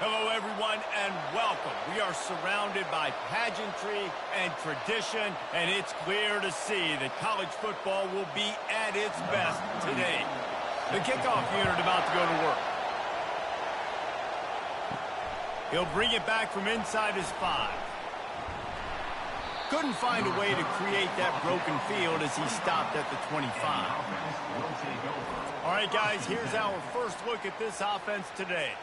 Hello, everyone, and welcome. We are surrounded by pageantry and tradition, and it's clear to see that college football will be at its best today. The kickoff unit about to go to work. He'll bring it back from inside his 5. Couldn't find a way to create that broken field as he stopped at the 25. All right, guys, here's our first look at this offense today.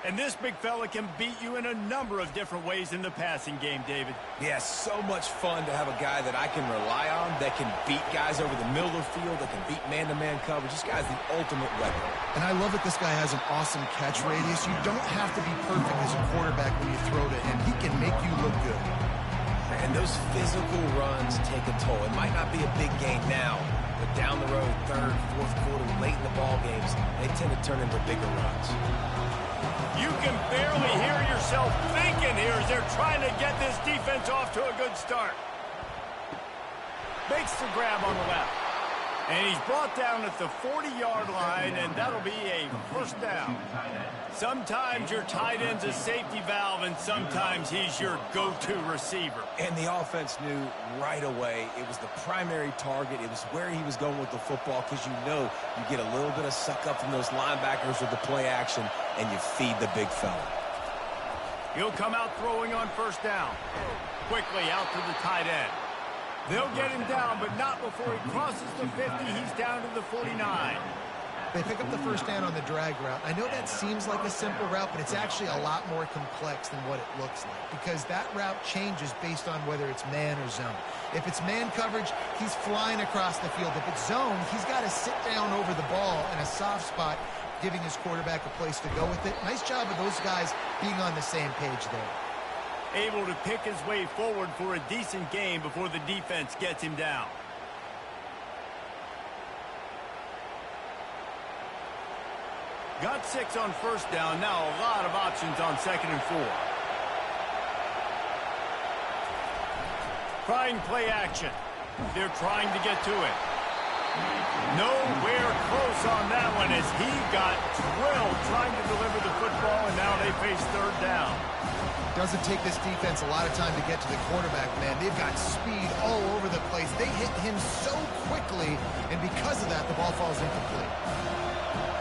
And this big fella can beat you in a number of different ways in the passing game, David. Yeah, so much fun to have a guy that I can rely on, that can beat guys over the middle of the field, that can beat man-to-man coverage. This guy's the ultimate weapon. And I love that this guy has an awesome catch radius. You don't have to be perfect as a quarterback when you throw to him. He can make you look good. And those physical runs take a toll. It might not be a big gain now, but down the road, third, fourth quarter, late in the ball games, they tend to turn into bigger runs. You can barely hear yourself thinking here as they're trying to get this defense off to a good start. Makes the grab on the left. And he's brought down at the 40-yard line, and that'll be a first down. Sometimes your tight end's a safety valve, and sometimes he's your go-to receiver. And the offense knew right away it was the primary target. It was where he was going with the football, because you know you get a little bit of suck-up from those linebackers with the play action, and you feed the big fella. He'll come out throwing on first down. Quickly out to the tight end. They'll get him down, but not before he crosses the 50. He's down to the 49. They pick up the first down on the drag route. I know that seems like a simple route, but it's actually a lot more complex than what it looks like, because that route changes based on whether it's man or zone. If it's man coverage, he's flying across the field. If it's zone, he's got to sit down over the ball in a soft spot, giving his quarterback a place to go with it. Nice job of those guys being on the same page there. Able to pick his way forward for a decent game before the defense gets him down. Got 6 on first down. Now a lot of options on 2nd and 4. Trying play action. They're trying to get to it. Nowhere close on that one as he got drilled trying to deliver the football, and now they face 3rd down. Doesn't take this defense a lot of time to get to the quarterback, man. They've got speed all over the place. They hit him so quickly, and because of that, the ball falls incomplete.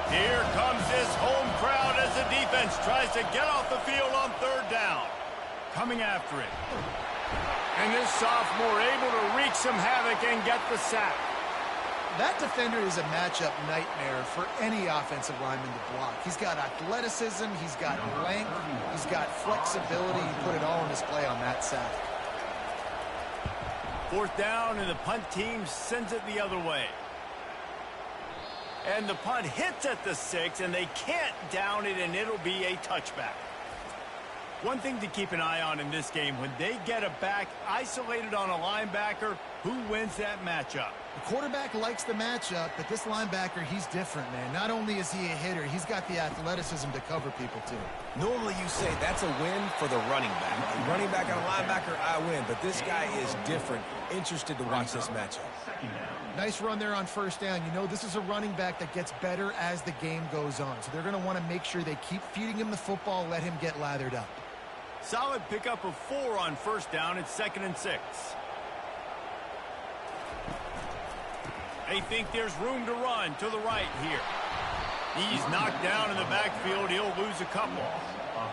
Here comes this home crowd as the defense tries to get off the field on 3rd down. Coming after it. And this sophomore able to wreak some havoc and get the sack. That defender is a matchup nightmare for any offensive lineman to block. He's got athleticism, he's got length, he's got flexibility. He put it all on display on that sack. 4th down, and the punt team sends it the other way. And the punt hits at the 6, and they can't down it, and it'll be a touchback. One thing to keep an eye on in this game, when they get a back isolated on a linebacker, who wins that matchup? The quarterback likes the matchup, but this linebacker, he's different, man. Not only is he a hitter, he's got the athleticism to cover people, too. Normally you say that's a win for the running back. A running back on a linebacker, I win. But this guy is different. Interested to watch this matchup. Nice run there on first down. You know, this is a running back that gets better as the game goes on. So they're going to want to make sure they keep feeding him the football, let him get lathered up. Solid pickup of 4 on first down. It's 2nd and 6. They think there's room to run to the right here. He's knocked down in the backfield. He'll lose a couple.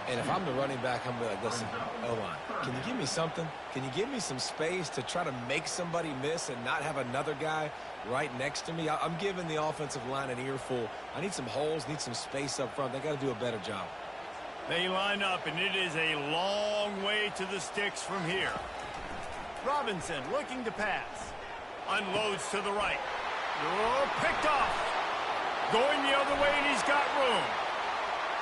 And if I'm the running back, I'm going to be like, listen, O-line, can you give me something? Can you give me some space to try to make somebody miss and not have another guy right next to me? I'm giving the offensive line an earful. I need some holes, need some space up front. They got to do a better job. They line up, and it is a long way to the sticks from here. Robinson looking to pass. Unloads to the right. Oh, picked off. Going the other way, and he's got room.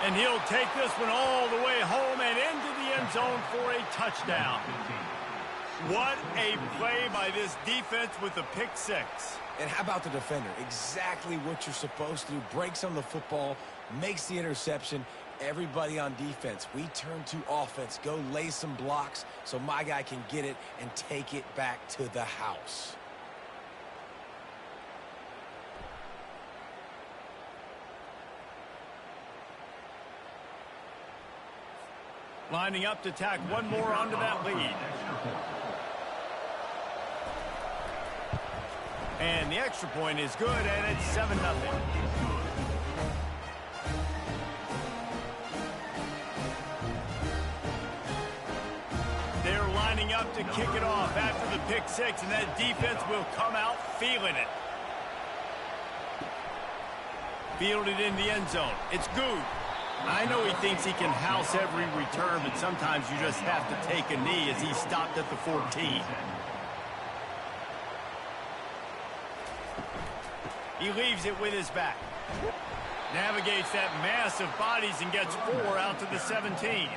And he'll take this one all the way home and into the end zone for a touchdown. What a play by this defense with the pick 6. And how about the defender? Exactly what you're supposed to do. Breaks on the football, makes the interception. Everybody on defense, we turn to offense. Go lay some blocks so my guy can get it and take it back to the house. Lining up to tack one more onto that lead. And the extra point is good, and it's 7-0. They're lining up to kick it off after the pick six, and that defense will come out feeling it. Fielded in the end zone. It's good. I know he thinks he can house every return, but sometimes you just have to take a knee as he stopped at the 14. He leaves it with his back. Navigates that mass of bodies and gets 4 out to the 17.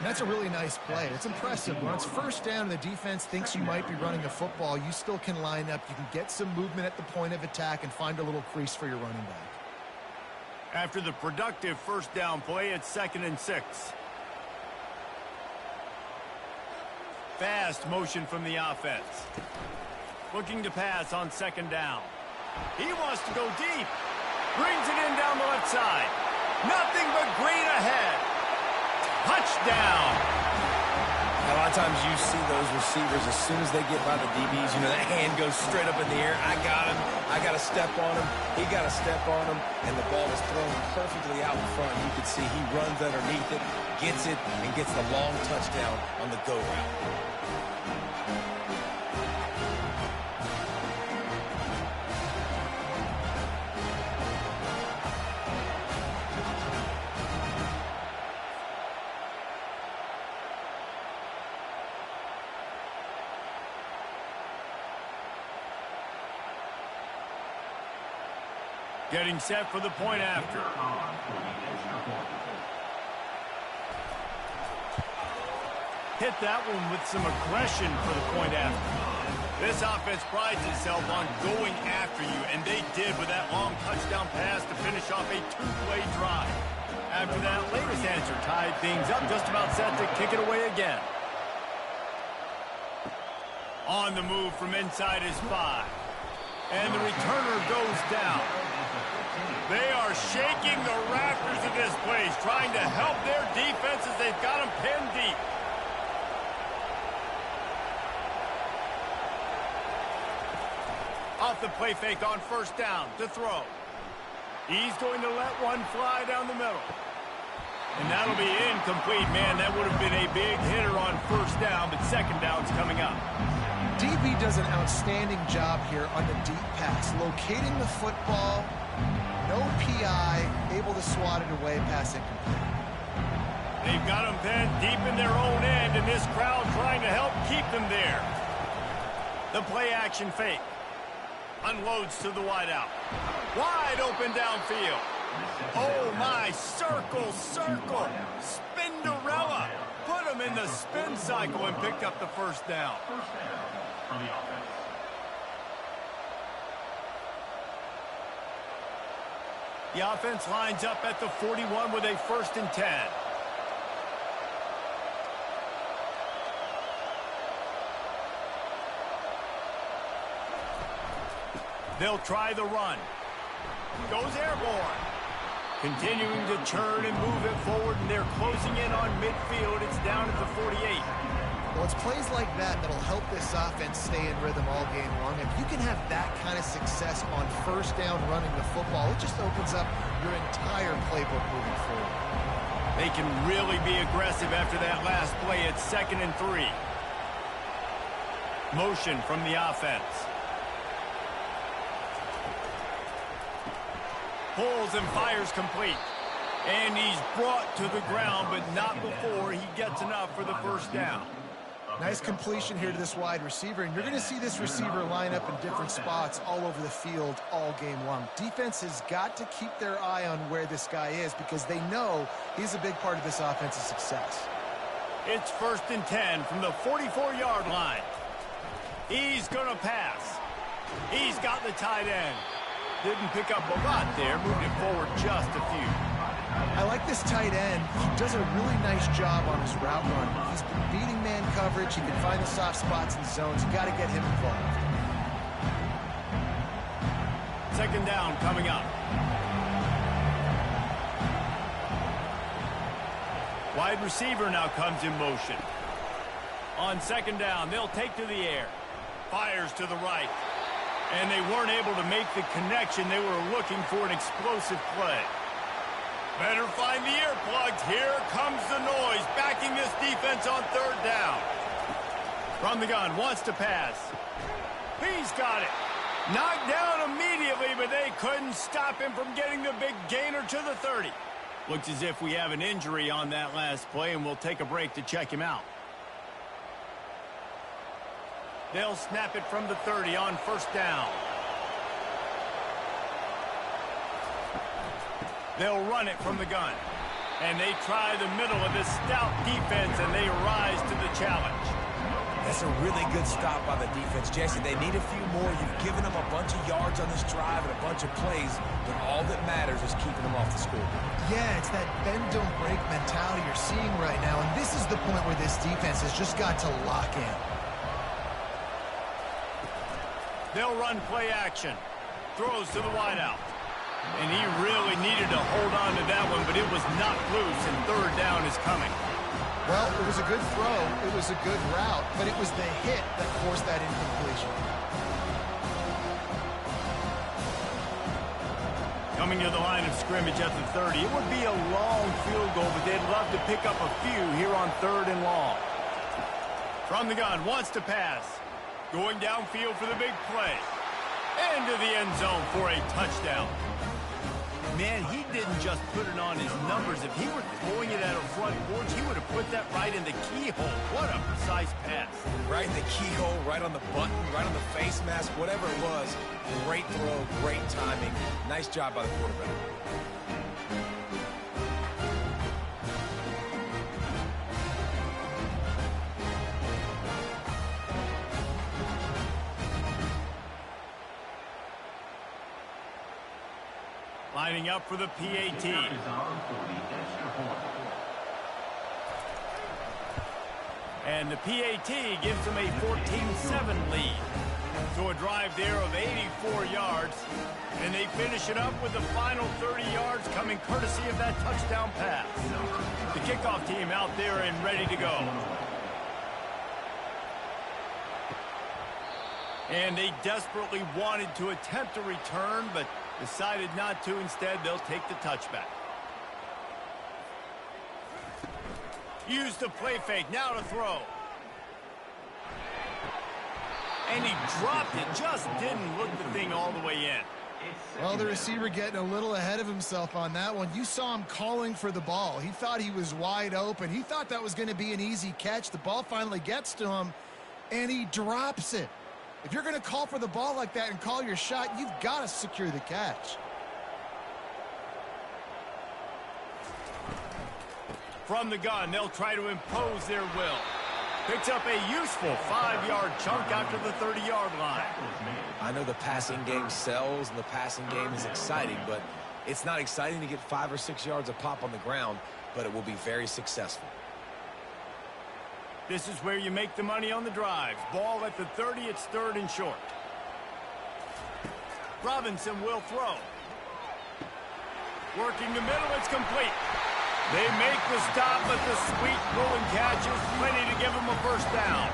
That's a really nice play. It's impressive. When it's first down and the defense thinks you might be running the football, you still can line up. You can get some movement at the point of attack and find a little crease for your running back. After the productive first down play, it's 2nd and 6. Fast motion from the offense. Looking to pass on 2nd down. He wants to go deep. Brings it in down the left side. Nothing but green ahead. Touchdown. A lot of times you see those receivers, as soon as they get by the DBs, you know, that hand goes straight up in the air. I got him. I got to step on him. He got to step on him. And the ball is thrown perfectly out in front. You can see he runs underneath it, gets it, and gets the long touchdown on the go route. Getting set for the point after. Hit that one with some aggression for the point after. This offense prides itself on going after you, and they did with that long touchdown pass to finish off a 2-play drive. After that latest answer tied things up, just about set to kick it away again. On the move from inside his 5. And the returner goes down. They are shaking the rafters of this place, trying to help their defense as they've got them pinned deep. Off the play fake on first down to throw. He's going to let one fly down the middle. And that'll be incomplete. Man, that would have been a big hitter on first down, but second down's coming up. DB does an outstanding job here on the deep pass, locating the football, no PI, able to swat it away, pass incomplete. They've got them pinned deep in their own end, and this crowd trying to help keep them there. The play action fake. Unloads to the wideout. Wide open downfield. Oh my, circle, circle. Spinderella. Put him in the spin cycle and picked up the first down. The offense lines up at the 41 with a 1st and 10. They'll try the run. Goes airborne. Continuing to churn and move it forward, and they're closing in on midfield. It's down at the 48. Well, it's plays like that that'll help this offense stay in rhythm all game long. If you can have that kind of success on first down running the football, it just opens up your entire playbook moving forward. They can really be aggressive after that last play. It's 2nd and 3. Motion from the offense. Pulls and fires complete. And he's brought to the ground, but not before he gets enough for the first down. Nice completion here to this wide receiver, and you're going to see this receiver line up in different spots all over the field all game long. Defense has got to keep their eye on where this guy is because they know he's a big part of this offense's success. It's 1st and 10 from the 44-yard line. He's going to pass. He's got the tight end. Didn't pick up a lot there, moved it forward just a few. I like this tight end. He does a really nice job on his route run. He's been beating man coverage. He can find the soft spots and zones. You got to get him involved. 2nd down coming up. Wide receiver now comes in motion. On second down, they'll take to the air. Fires to the right. And they weren't able to make the connection. They were looking for an explosive play. Better find the earplugs. Here comes the noise, backing this defense on third down. From the gun, wants to pass. He's got it. Knocked down immediately, but they couldn't stop him from getting the big gainer to the 30. Looks as if we have an injury on that last play, and we'll take a break to check him out. They'll snap it from the 30 on first down. They'll run it from the gun. And they try the middle of this stout defense, and they rise to the challenge. That's a really good stop by the defense, Jesse. They need a few more. You've given them a bunch of yards on this drive and a bunch of plays, but all that matters is keeping them off the score. Yeah, it's that bend, don't break mentality you're seeing right now, and this is the point where this defense has just got to lock in. They'll run play action. Throws to the wideout. And he really needed to hold on to that one, but it was not loose, and third down is coming. Well, it was a good throw. It was a good route, but it was the hit that forced that incompletion. Coming to the line of scrimmage at the 30. It would be a long field goal, but they'd love to pick up a few here on third and long. From the gun, wants to pass. Going downfield for the big play. Into the end zone for a touchdown. Man, he didn't just put it on his numbers. If he were throwing it at a front porch, he would have put that right in the keyhole. What a precise pass. Right in the keyhole, right on the button, right on the face mask, whatever it was. Great throw, great timing. Nice job by the quarterback. Lining up for the PAT. And the PAT gives them a 14-7 lead. So a drive there of 84 yards. And they finish it up with the final 30 yards coming courtesy of that touchdown pass. The kickoff team out there and ready to go. And they desperately wanted to attempt a return, but decided not to. Instead, they'll take the touchback. Use the play fake. Now to throw. And he dropped it. Just didn't look the thing all the way in. Well, the receiver getting a little ahead of himself on that one. You saw him calling for the ball. He thought he was wide open. He thought that was going to be an easy catch. The ball finally gets to him, and he drops it. If you're going to call for the ball like that and call your shot, you've got to secure the catch. From the gun, they'll try to impose their will. Picks up a useful 5-yard chunk after the 30-yard line. I know the passing game sells and the passing game is exciting, but it's not exciting to get 5 or 6 yards of pop on the ground, but it will be very successful. This is where you make the money on the drives. Ball at the 30, it's third and short. Robinson will throw. Working the middle, it's complete. They make the stop, but the sweet pulling catch is plenty to give him a first down.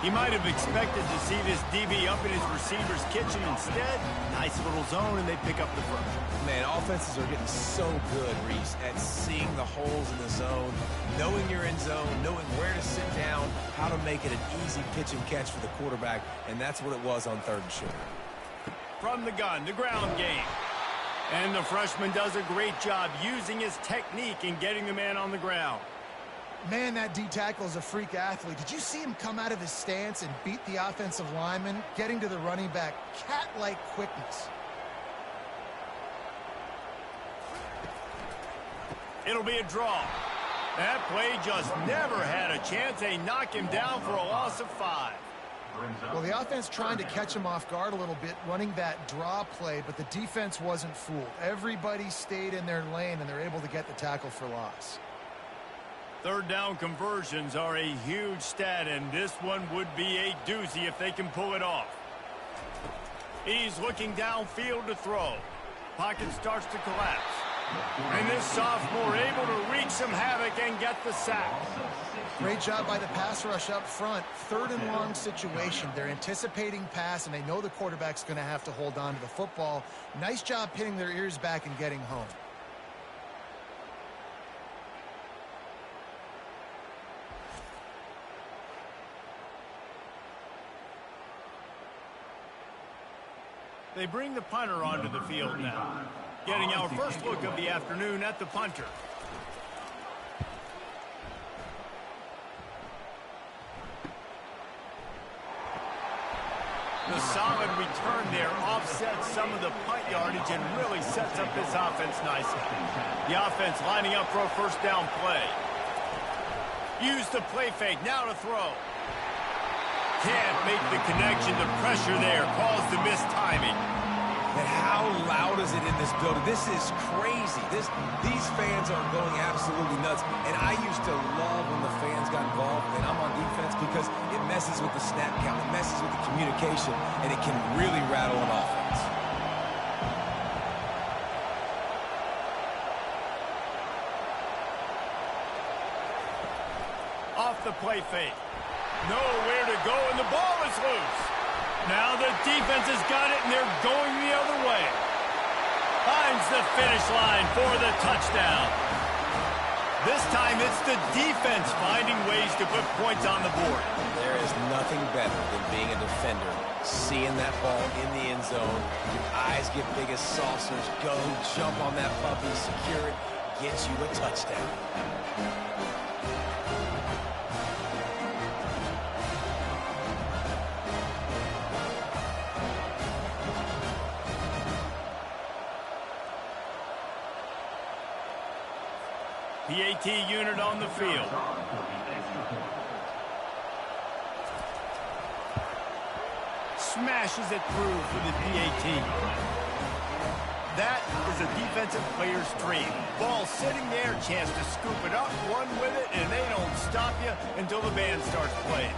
He might have expected to see this DB up in his receiver's kitchen. Instead, nice little zone, and they pick up the first. Man, offenses are getting so good, Reese, at seeing the holes in the zone, knowing you're in zone, knowing where to sit down, how to make it an easy pitch and catch for the quarterback, and that's what it was on third and short. From the gun, the ground game. And the freshman does a great job using his technique and getting the man on the ground. Man, that D-tackle is a freak athlete. Did you see him come out of his stance and beat the offensive lineman, getting to the running back? Cat-like quickness. It'll be a draw. That play just never had a chance. They knock him down for a loss of 5. Well, the offense trying to catch him off guard a little bit, running that draw play, but the defense wasn't fooled. Everybody stayed in their lane, and they're able to get the tackle for loss. Third down conversions are a huge stat, and this one would be a doozy if they can pull it off. He's looking downfield to throw. Pocket starts to collapse. And this sophomore able to wreak some havoc and get the sack. Great job by the pass rush up front. 3rd and long situation. They're anticipating pass, and they know the quarterback's going to have to hold on to the football. Nice job pinning their ears back and getting home. They bring the punter onto the field now. Getting our first look of the afternoon at the punter. The solid return there offsets some of the punt yardage and really sets up this offense nicely. The offense lining up for a first down play. Use the play fake, now to throw. Can't make the connection. The pressure there caused the missed timing. And how loud is it in this building? This is crazy. These fans are going absolutely nuts. And I used to love when the fans got involved, and I'm on defense, because it messes with the snap count, it messes with the communication, and it can really rattle an offense. Off the play fake. Nowhere to go, and the ball is loose. Now the defense has got it, and they're going the other way. Finds the finish line for the touchdown. This time it's the defense finding ways to put points on the board. There is nothing better than being a defender, seeing that ball in the end zone. Your eyes get big as saucers. Go, jump on that puppy, secure it, get you a touchdown. PAT unit on the field. Smashes it through for the PAT. That is a defensive player's dream. Ball sitting there, chance to scoop it up, run with it, and they don't stop you until the band starts playing.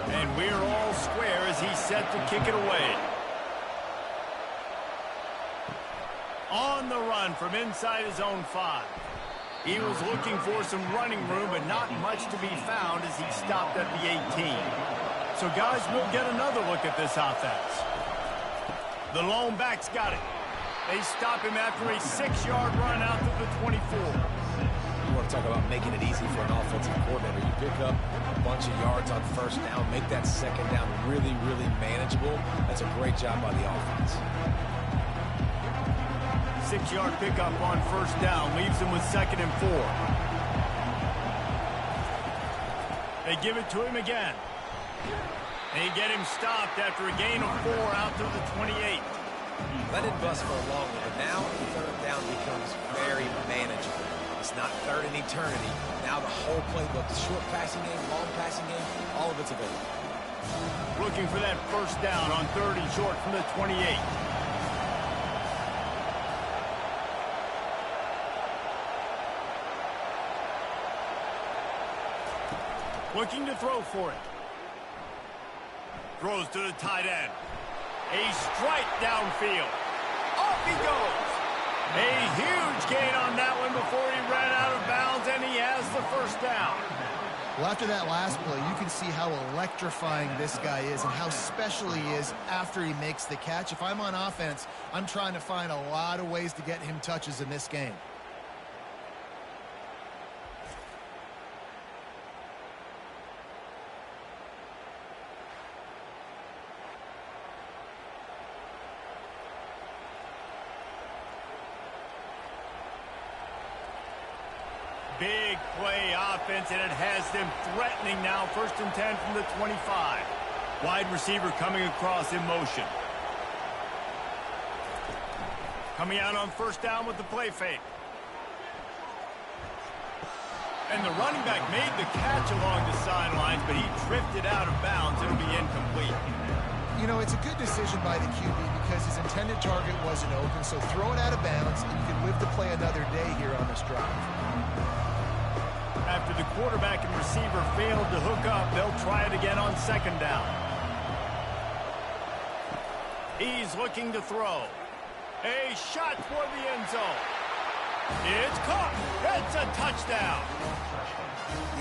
And we're all square as he's set to kick it away. On the run from inside his own 5. He was looking for some running room, but not much to be found as he stopped at the 18. So, guys, we'll get another look at this offense. The lone back's got it. They stop him after a 6-yard run out to the 24. You want to talk about making it easy for an offensive coordinator. You pick up a bunch of yards on first down, make that second down really, really manageable. That's a great job by the offense. 6-yard pickup on first down leaves him with 2nd and 4. They give it to him again. They get him stopped after a gain of 4 out to the 28. Let it bust for a long one, but now third down becomes very manageable. It's not third in eternity. Now the whole playbook, the short passing game, long passing game, all of it's available. Looking for that first down on 3rd and short from the 28. Looking to throw for it. Throws to the tight end. A strike downfield. Off he goes. A huge gain on that one before he ran out of bounds, and he has the first down. Well, after that last play, you can see how electrifying this guy is and how special he is after he makes the catch. If I'm on offense, I'm trying to find a lot of ways to get him touches in this game. Big play offense, and it has them threatening now. 1st and 10 from the 25. Wide receiver coming across in motion. Coming out on first down with the play fake. And the running back made the catch along the sidelines, but he drifted out of bounds. It'll be incomplete. You know, it's a good decision by the QB because his intended target wasn't open, so throw it out of bounds, and you can live to play another day here on this drive. After the quarterback and receiver failed to hook up, they'll try it again on 2nd down. He's looking to throw. A shot for the end zone. It's caught. It's a touchdown.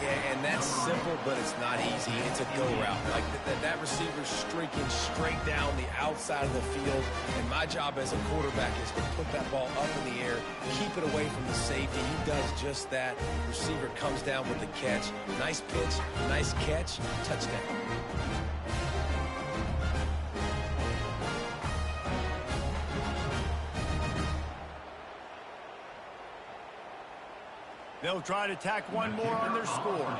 Yeah, and that's simple, but it's not easy. It's a go route. Like that receiver's streaking straight down the outside of the field, and my job as a quarterback is to put that ball up in the air, keep it away from the safety. He does just that. Receiver comes down with the catch. Nice pitch, nice catch, touchdown. They'll try to tack one more on their score.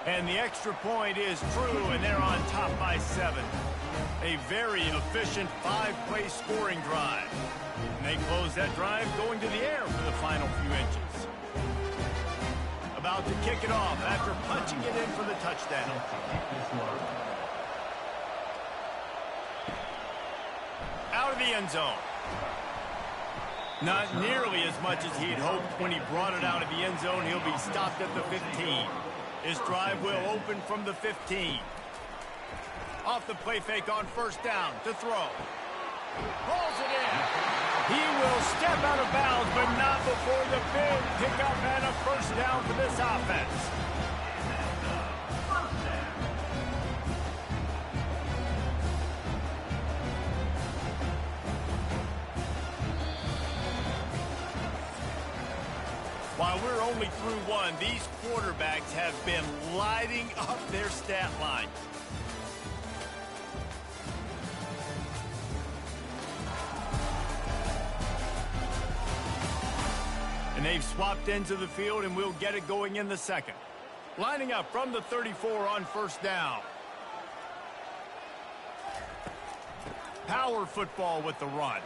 And the extra point is true, and they're on top by 7. A very efficient 5-play scoring drive. And they close that drive going to the air for the final few inches. About to kick it off after punching it in for the touchdown. Out of the end zone. Not nearly as much as he'd hoped when he brought it out of the end zone. He'll be stopped at the 15. His drive will open from the 15. Off the play fake on first down to throw. Pulls it in. He will step out of bounds, but not before the big pickup and a first down for this offense. While we're only through one, these quarterbacks have been lighting up their stat line. And they've swapped ends of the field, and we'll get it going in the second. Lining up from the 34 on first down. Power football with the run.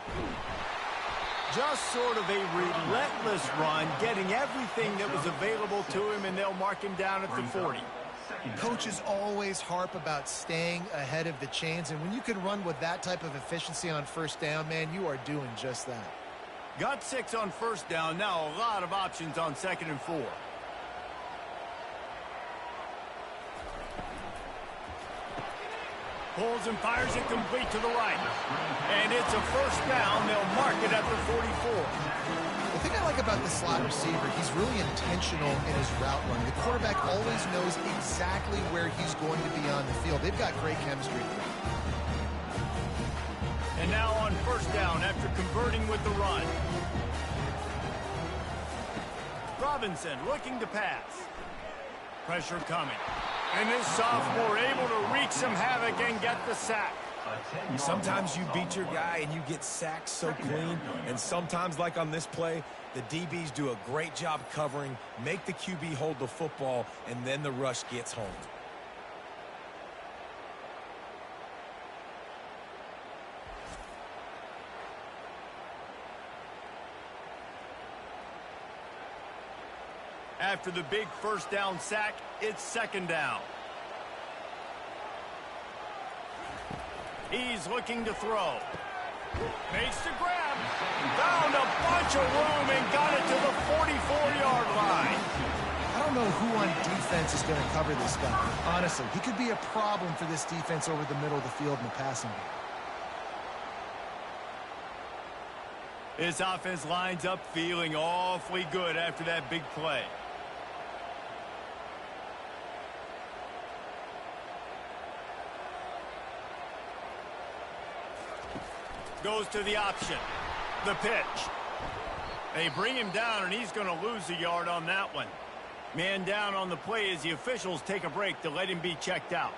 Just sort of a relentless run, getting everything that was available to him, and they'll mark him down at the 40. Coaches always harp about staying ahead of the chains, and when you can run with that type of efficiency on first down, man, you are doing just that. Got 6 on first down. Now a lot of options on 2nd and 4. Pulls and fires it complete to the right. And it's a first down. They'll mark it at the 44. The thing I like about the slot receiver, he's really intentional in his route running. The quarterback always knows exactly where he's going to be on the field. They've got great chemistry. And now on first down after converting with the run. Robinson looking to pass. Pressure coming. And this sophomore able to wreak some havoc and get the sack. Sometimes you beat your guy and you get sacked so clean, and sometimes, like on this play, the DBs do a great job covering, make the QB hold the football, and then the rush gets home. After the big first down sack, it's 2nd down. He's looking to throw. Makes the grab. Found a bunch of room and got it to the 44-yard line. I don't know who on defense is going to cover this guy. Honestly, he could be a problem for this defense over the middle of the field in the passing game. This offense lines up feeling awfully good after that big play. Goes to the option. The pitch. They bring him down, and he's going to lose a yard on that one. Man down on the play as the officials take a break to let him be checked out.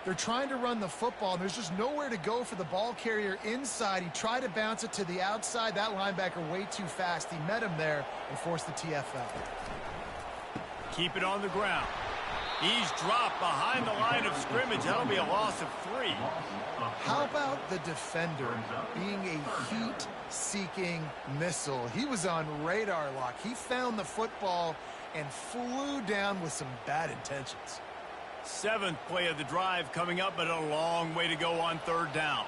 They're trying to run the football, and there's just nowhere to go for the ball carrier inside. He tried to bounce it to the outside. That linebacker way too fast. He met him there and forced the TFL. Keep it on the ground. He's dropped behind the line of scrimmage. That'll be a loss of 3. How about the defender being a heat-seeking missile? He was on radar lock. He found the football and flew down with some bad intentions. 7th play of the drive coming up, but a long way to go on 3rd down.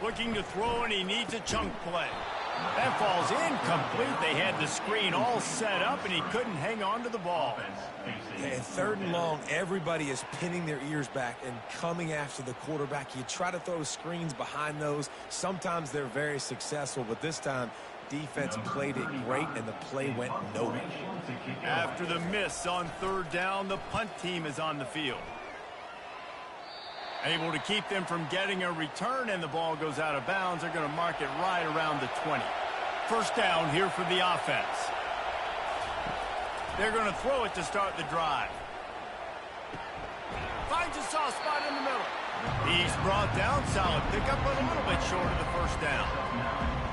Looking to throw, and he needs a chunk play. That falls incomplete. They had the screen all set up, and he couldn't hang on to the ball. And 3rd and long, everybody is pinning their ears back and coming after the quarterback. You try to throw screens behind those. Sometimes they're very successful, but this time, defense played it great, and the play went nowhere. After the miss on 3rd down, the punt team is on the field. Able to keep them from getting a return, and the ball goes out of bounds. They're going to mark it right around the 20. 1st down here for the offense. They're going to throw it to start the drive. Finds a soft spot in the middle. He's brought down. Solid pickup, but a little bit short of the 1st down.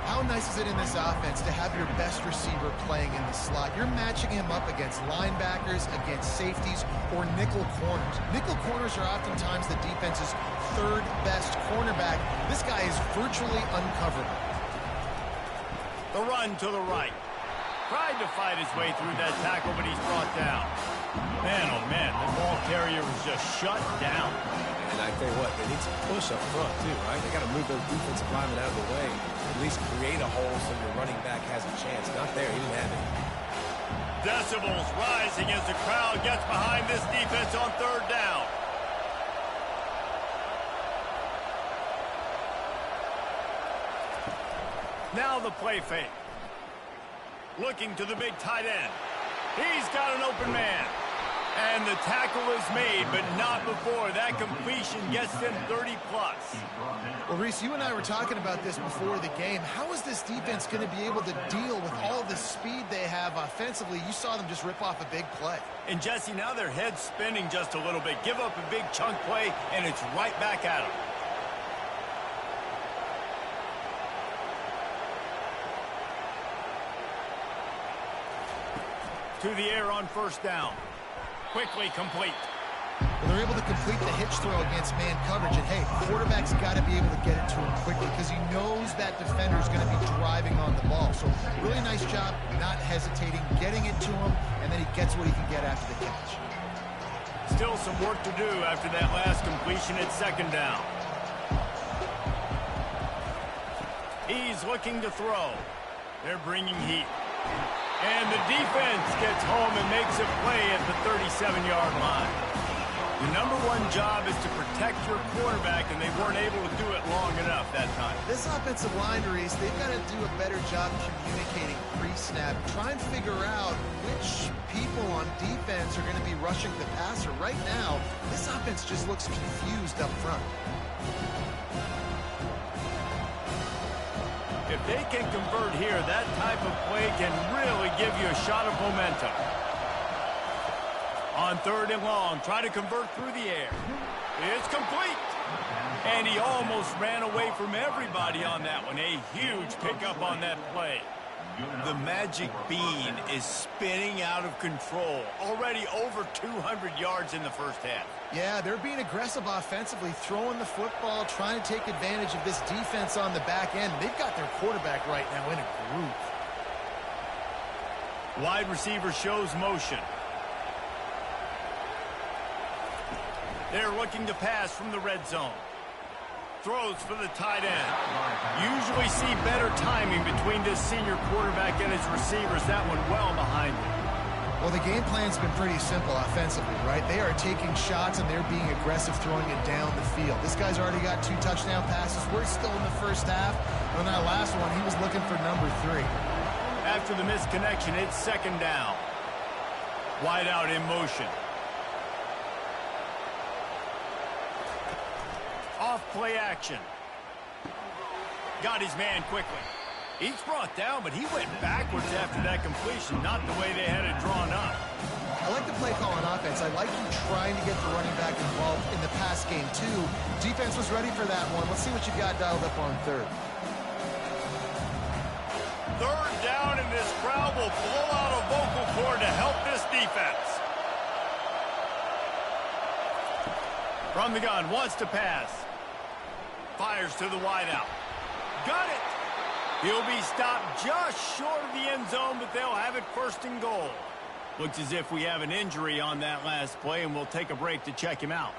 How nice is it in this offense to have your best receiver playing in the slot? You're matching him up against linebackers, against safeties, or nickel corners. Nickel corners are oftentimes the defense's 3rd best cornerback. This guy is virtually uncoverable. The run to the right. Tried to fight his way through that tackle, but he's brought down. Man, oh man, the ball carrier was just shut down. And I tell you what, they need some push up front too, right? They got to move those defensive linemen out of the way. At least create a hole so your running back has a chance. Not there, he didn't have it. Decibels rising as the crowd gets behind this defense on 3rd down. Now the play fake. Looking to the big tight end. He's got an open man. And the tackle is made, but not before that completion gets them 30-plus. Well, Reese, you and I were talking about this before the game. How is this defense going to be able to deal with all the speed they have offensively? You saw them just rip off a big play. And, Jesse, now their head's spinning just a little bit. Give up a big chunk play, and it's right back at them. To the air on 1st down. Quickly complete. Well, they're able to complete the hitch throw against man coverage. And, hey, quarterback's got to be able to get it to him quickly because he knows that defender's going to be driving on the ball. So, really nice job not hesitating, getting it to him, and then he gets what he can get after the catch. Still some work to do after that last completion at 2nd down. He's looking to throw. They're bringing heat. And the defense gets home and makes a play at the 37-yard line. The #1 job is to protect your quarterback, and they weren't able to do it long enough that time. This offensive line, Reese, they've got to do a better job communicating pre-snap. Try and figure out which people on defense are going to be rushing the passer. Right now, this offense just looks confused up front. If they can convert here, that type of play can really give you a shot of momentum. On 3rd and long, try to convert through the air. It's complete. And he almost ran away from everybody on that one. A huge pickup on that play. The magic bean is spinning out of control. Already over 200 yards in the 1st half. Yeah, they're being aggressive offensively, throwing the football, trying to take advantage of this defense on the back end. They've got their quarterback right now in a groove. Wide receiver shows motion. They're looking to pass from the red zone. Throws for the tight end. Usually see better timing between this senior quarterback and his receivers. That one well behind him. Well, the game plan's been pretty simple offensively, right? They are taking shots, and they're being aggressive throwing it down the field. This guy's already got 2 touchdown passes. We're still in the 1st half. On that last one, he was looking for #3. After the misconnection, it's 2nd down. Wide out in motion. Off play action. Got his man quickly. He's brought down, but he went backwards after that completion, not the way they had it drawn up. I like the play call on offense. I like you trying to get the running back involved in the pass game, too. Defense was ready for that one. Let's see what you got dialed up on 3rd. 3rd down, and this crowd will blow out a vocal cord to help this defense. From the gun, wants to pass. Fires to the wideout. Got it. He'll be stopped just short of the end zone, but they'll have it 1st and goal. Looks as if we have an injury on that last play, and we'll take a break to check him out.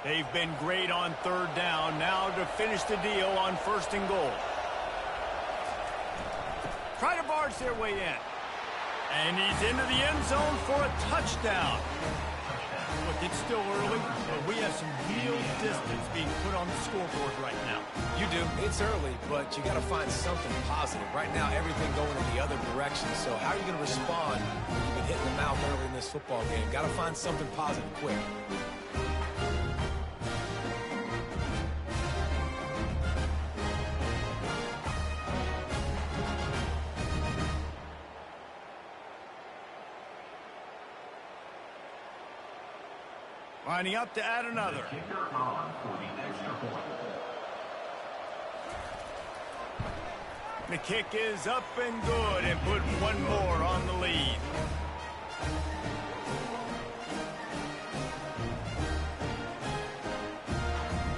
They've been great on third down. Now to finish the deal on 1st and goal. Try to barge their way in. And he's into the end zone for a touchdown. Look, it's still early, but we have some real distance being put on the scoreboard right now. You do. It's early, but you got to find something positive. Right now, everything going in the other direction. So how are you going to respond when you've been hitting the mouth early in this football game? Got to find something positive quick. Lining up to add another. The kick is up and good and put one more on the lead.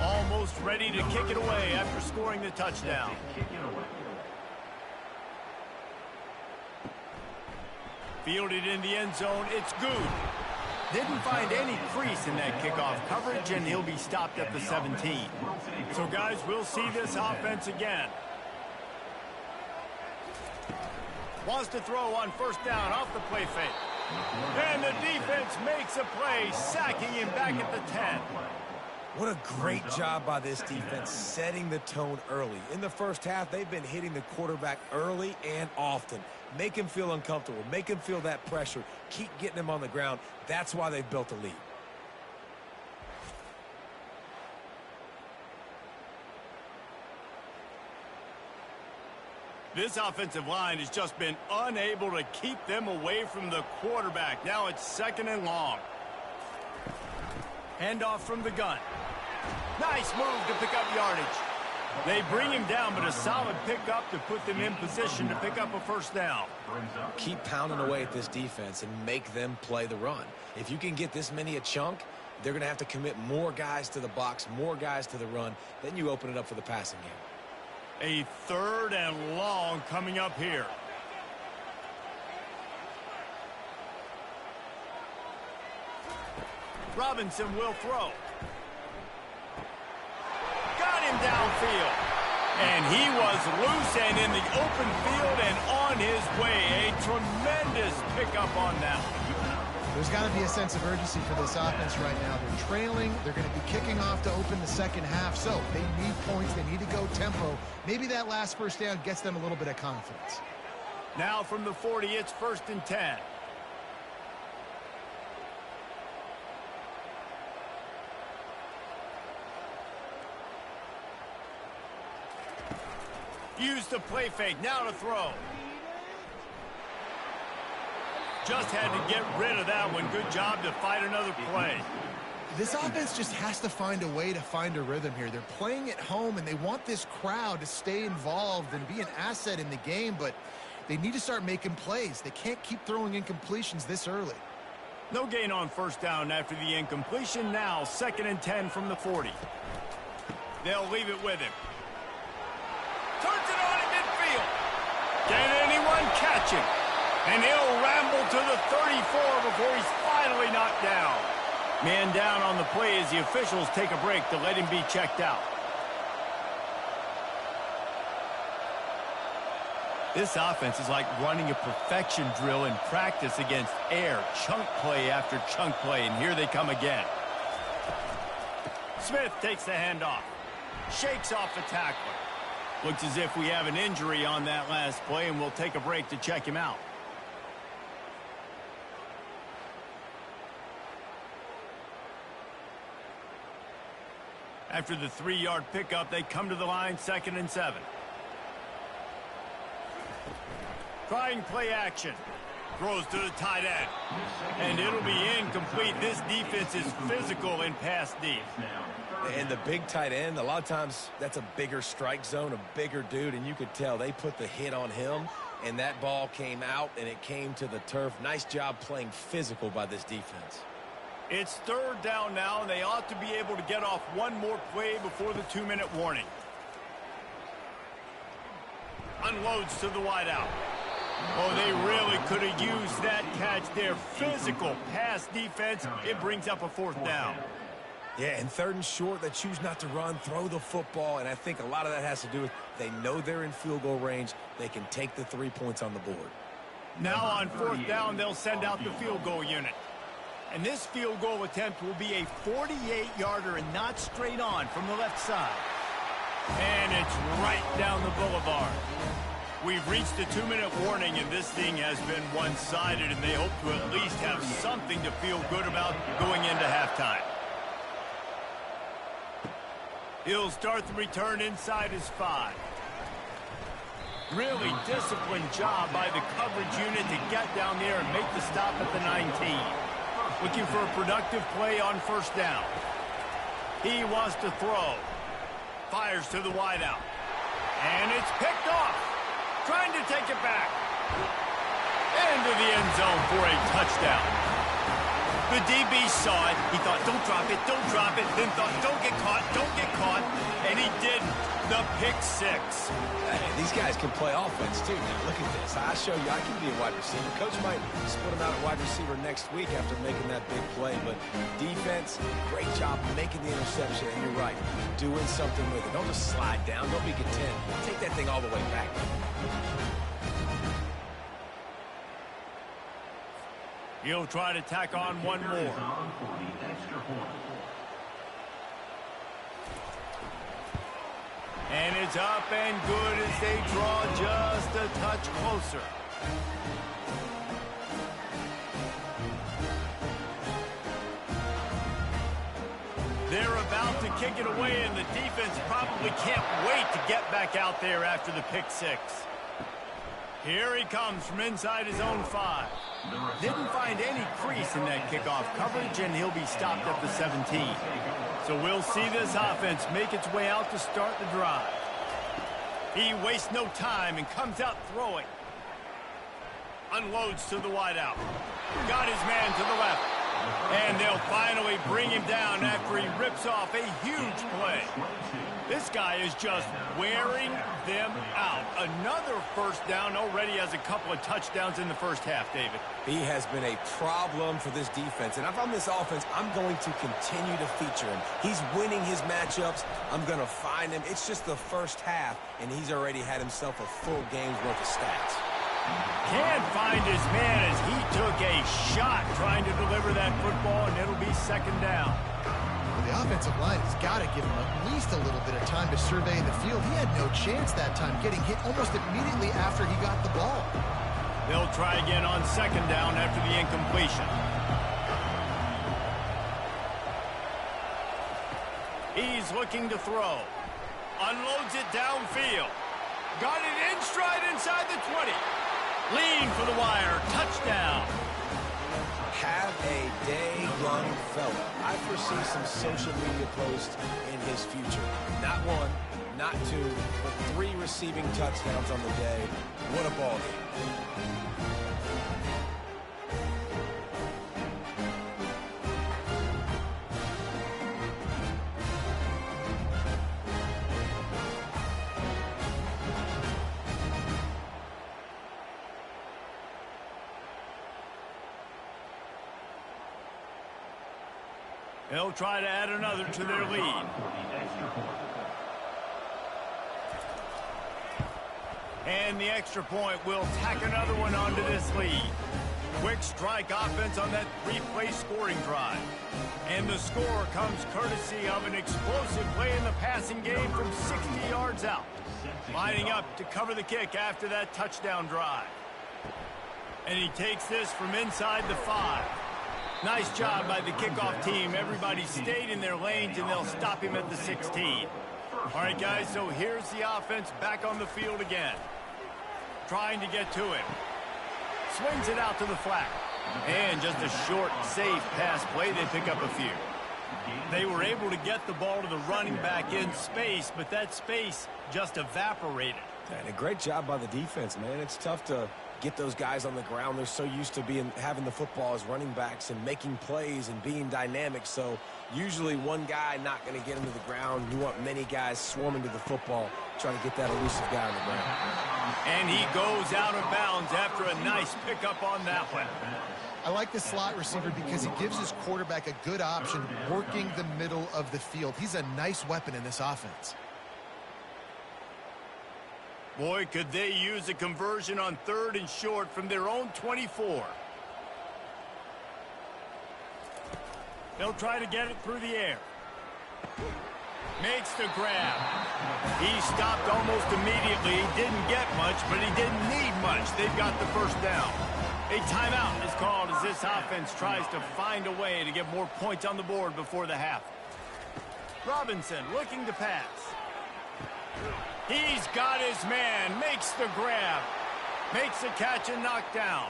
Almost ready to kick it away after scoring the touchdown. Fielded in the end zone, it's good. Didn't find any crease in that kickoff coverage, and he'll be stopped at the 17. So, guys, we'll see this offense again. Wants to throw on 1st down off the play fake. And the defense makes a play, sacking him back at the 10. What a great job by this defense setting the tone early. In the first half, they've been hitting the quarterback early and often. Make him feel uncomfortable. Make him feel that pressure. Keep getting him on the ground. That's why they've built a lead. This offensive line has just been unable to keep them away from the quarterback. Now it's 2nd and long. Handoff from the gun. Nice move to pick up yardage. They bring him down, but a solid pickup to put them in position to pick up a 1st down. Keep pounding away at this defense and make them play the run. If you can get this many a chunk, they're going to have to commit more guys to the box, more guys to the run. Then you open it up for the passing game. A 3rd and long coming up here. Robinson will throw. Got him downfield. And he was loose and in the open field and on his way. A tremendous pickup on that one. There's got to be a sense of urgency for this offense right now. They're trailing. They're going to be kicking off to open the 2nd half. So they need points. They need to go tempo. Maybe that last 1st down gets them a little bit of confidence. Now from the 40, it's 1st and 10. Use the play fake. Now to throw. Just had to get rid of that one. Good job to fight another play. This offense just has to find a way to find a rhythm here. They're playing at home, and they want this crowd to stay involved and be an asset in the game, but they need to start making plays. They can't keep throwing incompletions this early. No gain on 1st down after the incompletion. Now 2nd and 10 from the 40. They'll leave it with him. Turns it on in midfield. Can anyone catch him? And he'll ramble to the 34 before he's finally knocked down. Man down on the play as the officials take a break to let him be checked out. This offense is like running a perfection drill in practice against air. Chunk play after chunk play, and here they come again. Smith takes the handoff. Shakes off the tackler. Looks as if we have an injury on that last play, and we'll take a break to check him out. After the 3-yard pickup, they come to the line, 2nd and 7. Trying play action. Throws to the tight end. And it'll be incomplete. This defense is physical in pass deep. And the big tight end, a lot of times that's a bigger strike zone, a bigger dude, and you could tell they put the hit on him, and that ball came out, and it came to the turf. Nice job playing physical by this defense. It's 3rd down now, and they ought to be able to get off one more play before the 2-minute warning. Unloads to the wideout. Oh, they really could have used that catch there. Physical pass defense. It brings up a 4th down. Yeah, and 3rd and short, they choose not to run, throw the football, and I think a lot of that has to do with they know they're in field goal range. They can take the 3 points on the board. Now on 4th down, they'll send out the field goal unit. And this field goal attempt will be a 48-yarder and not straight on from the left side. And it's right down the boulevard. We've reached a 2-minute warning, and this thing has been one-sided, and they hope to at least have something to feel good about going into halftime. He'll start the return inside his 5. Really disciplined job by the coverage unit to get down there and make the stop at the 19. Looking for a productive play on 1st down. He wants to throw. Fires to the wideout. And it's picked off. Trying to take it back. Into the end zone for a touchdown. The DB saw it. He thought, don't drop it, don't drop it. Then thought, don't get caught, don't get caught. And he didn't. The pick 6. Hey, these guys can play offense, too. Now, look at this. I show you I can be a wide receiver. Coach might split him out at wide receiver next week after making that big play. But defense, great job making the interception. And you're right, doing something with it. Don't just slide down. Don't be content. Take that thing all the way back. He'll try to tack on one more. And it's up and good as they draw just a touch closer. They're about to kick it away, and the defense probably can't wait to get back out there after the pick 6. Here he comes from inside his own 5. Didn't find any crease in that kickoff coverage, and he'll be stopped at the 17. So we'll see this offense make its way out to start the drive. He wastes no time and comes out throwing. Unloads to the wideout. Got his man to the left. And they'll finally bring him down after he rips off a huge play. This guy is just wearing them out. Another 1st down, already has a couple of touchdowns in the 1st half, David. He has been a problem for this defense. And if I'm this offense, I'm going to continue to feature him. He's winning his matchups. I'm going to find him. It's just the 1st half, and he's already had himself a full game's worth of stats. Can't find his man as he took a shot trying to deliver that football, and it'll be 2nd down. The offensive line has got to give him at least a little bit of time to survey the field. He had no chance that time, getting hit almost immediately after he got the ball. They'll try again on 2nd down after the incompletion. He's looking to throw. Unloads it downfield. Got it in stride inside the 20. Lean for the wire. Touchdown. Have a day, young fella. I foresee some social media posts in his future. Not 1, not 2, but 3 receiving touchdowns on the day. What a ball game. They'll try to add another to their lead. And the extra point will tack another one onto this lead. Quick strike offense on that 3-play scoring drive. And the score comes courtesy of an explosive play in the passing game from 60 yards out. Lining up to cover the kick after that touchdown drive. And he takes this from inside the 5. Nice job by the kickoff team. Everybody stayed in their lanes, and they'll stop him at the 16. All right, guys, so here's the offense back on the field again. Trying to get to him. Swings it out to the flat. And just a short, safe pass play. They pick up a few. They were able to get the ball to the running back in space, but that space just evaporated. And a great job by the defense, man. It's tough to get those guys on the ground. They're so used to having the football as running backs and making plays and being dynamic. So usually one guy not going to get him to the ground. You want many guys swarming to the football, trying to get that elusive guy on the ground. And he goes out of bounds after a nice pickup on that one. I like the slot receiver because he gives his quarterback a good option working the middle of the field. He's a nice weapon in this offense. Boy, could they use a conversion on 3rd and short from their own 24. They'll try to get it through the air. Makes the grab. He stopped almost immediately. He didn't get much, but he didn't need much. They've got the first down. A timeout is called as this offense tries to find a way to get more points on the board before the half. Robinson looking to pass. He's got his man. Makes the grab. Makes the catch and knock down.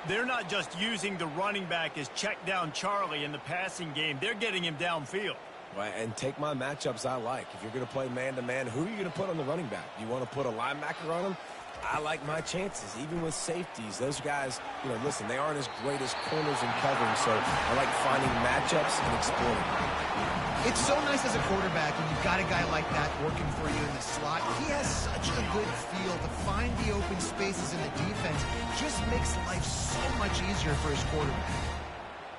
They're not just using the running back as check down Charlie in the passing game. They're getting him downfield. Right, and take my matchups I like. If you're going to play man-to-man, who are you going to put on the running back? You want to put a linebacker on him? I like my chances, even with safeties. Those guys, listen, they aren't as great as corners and covering, so I like finding matchups and exploiting. It's so nice as a quarterback when you've got a guy like that working for you in the slot. He has such a good feel to find the open spaces in the defense. Just makes life so much easier for his quarterback.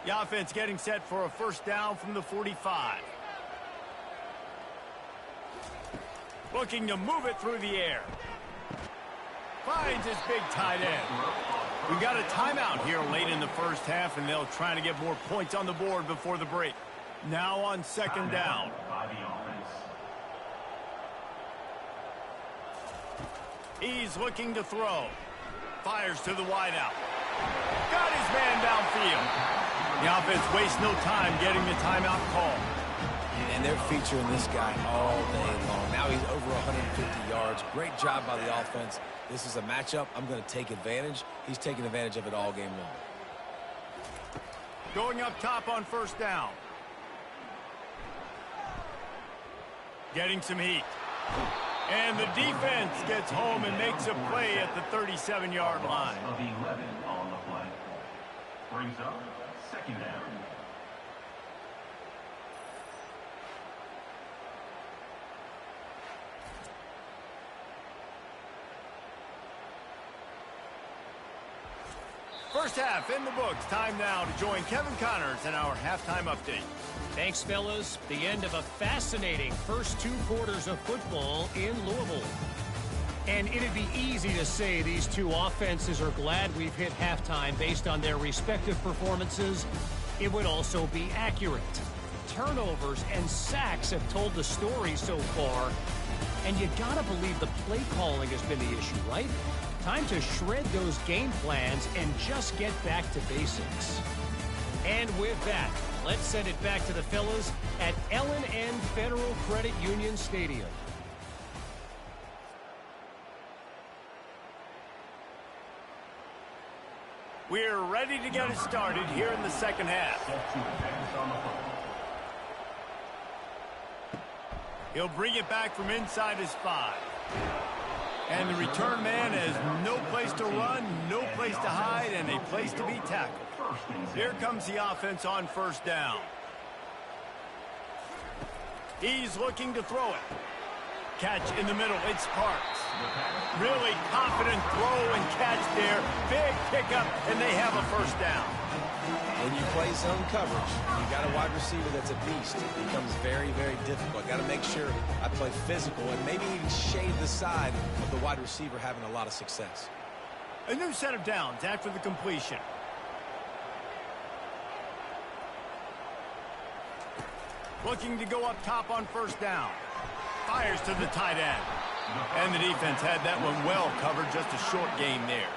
The offense getting set for a first down from the 45. Looking to move it through the air. Finds his big tight end. We've got a timeout here late in the first half, and they'll try to get more points on the board before the break. Now on 2nd down. He's looking to throw. Fires to the wideout. Got his man downfield. The offense wastes no time getting the timeout call. And they're featuring this guy all day long. Now he's over 150 yards. Great job by the offense. This is a matchup. I'm going to take advantage. He's taking advantage of it all game long. Going up top on first down. Getting some heat. And the defense gets home and makes a play at the 37-yard line. Of 11 on the play. Brings up 2nd down. First half in the books. Time now to join Kevin Connors in our halftime update. Thanks, fellas. The end of a fascinating first 2 quarters of football in Louisville. And it'd be easy to say these two offenses are glad we've hit halftime based on their respective performances. It would also be accurate. Turnovers and sacks have told the story so far. And you gotta believe the play calling has been the issue, right? Time to shred those game plans and just get back to basics. And with that, let's send it back to the fellas at L&N Federal Credit Union Stadium. We're ready to get it started here in the second half. He'll bring it back from inside his 5. And the return man has no place to run, no place to hide, and a place to be tackled. Here comes the offense on first down. He's looking to throw it. Catch in the middle. It's Parks. Really confident throw and catch there. Big pickup, and they have a first down. When you play zone coverage, you got a wide receiver that's a beast. It becomes very, very difficult. Got to make sure I play physical and maybe even shade the side of the wide receiver having a lot of success. A new set of downs after the completion. Looking to go up top on first down. Fires to the tight end. And the defense had that one well covered. Just a short gain there.